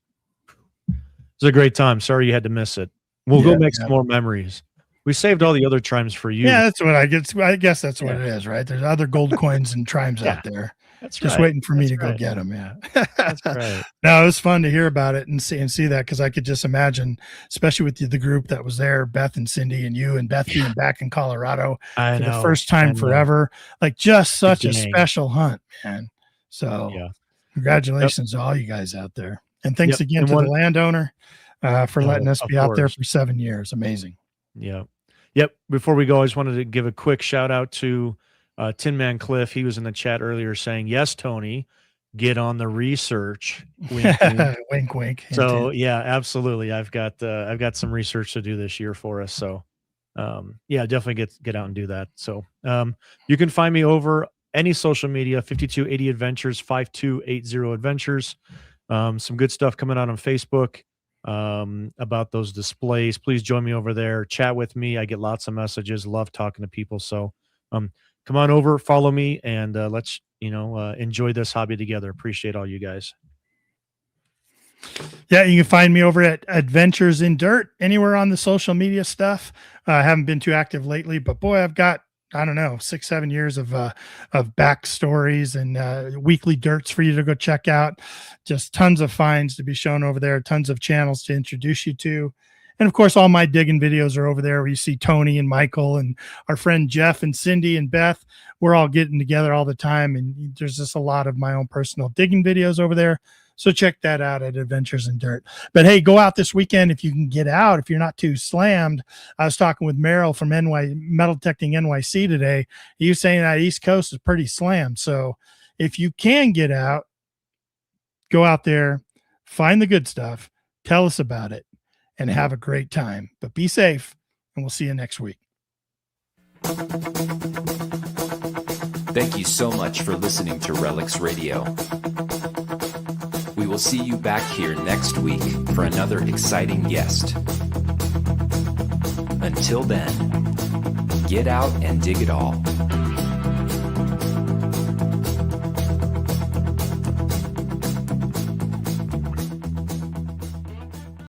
it's a great time. Sorry you had to miss it. We'll go make some more memories. We saved all the other trimes for you. Yeah, that's what I guess. I guess that's what it is, right? There's other gold coins and trimes out there. That's just waiting for me to go get them. Yeah, that's right. No, it was fun to hear about it and see that, because I could just imagine, especially with the group that was there, Beth and Cindy and you and Beth being back in Colorado for the first time forever. Like, just such a special hunt, man. So congratulations to all you guys out there, and thanks again to the landowner for letting us be out there for 7 years. Amazing. Yep. Before we go, I just wanted to give a quick shout out to Tin Man Cliff. He was in the chat earlier saying, "Yes, Tony, get on the research." Wink, wink. Wink, wink. So absolutely. I've got some research to do this year for us. So definitely get out and do that. So you can find me over any social media, 5280 Adventures, 5280 Adventures. Some good stuff coming out on Facebook. about those displays. Please join me over there. Chat with me. I get lots of messages. Love talking to people. So come on over, follow me, and let's enjoy this hobby together. Appreciate all you guys. Yeah, you can find me over at Adventures in Dirt, anywhere on the social media stuff. I haven't been too active lately, but boy, I've got, I don't know, 6-7 years of backstories and weekly dirts for you to go check out. Just tons of finds to be shown over there, tons of channels to introduce you to. And of course, all my digging videos are over there where you see Tony and Michael and our friend Jeff and Cindy and Beth. We're all getting together all the time. And there's just a lot of my own personal digging videos over there. So check that out at Adventures in Dirt. But hey, go out this weekend if you can get out, if you're not too slammed. I was talking with Merrill from Metal Detecting NYC today. He was saying that East Coast is pretty slammed. So if you can get out, go out there, find the good stuff, tell us about it, and have a great time. But be safe, and we'll see you next week. Thank you so much for listening to Relics Radio. We will see you back here next week for another exciting guest. Until then, get out and dig it all.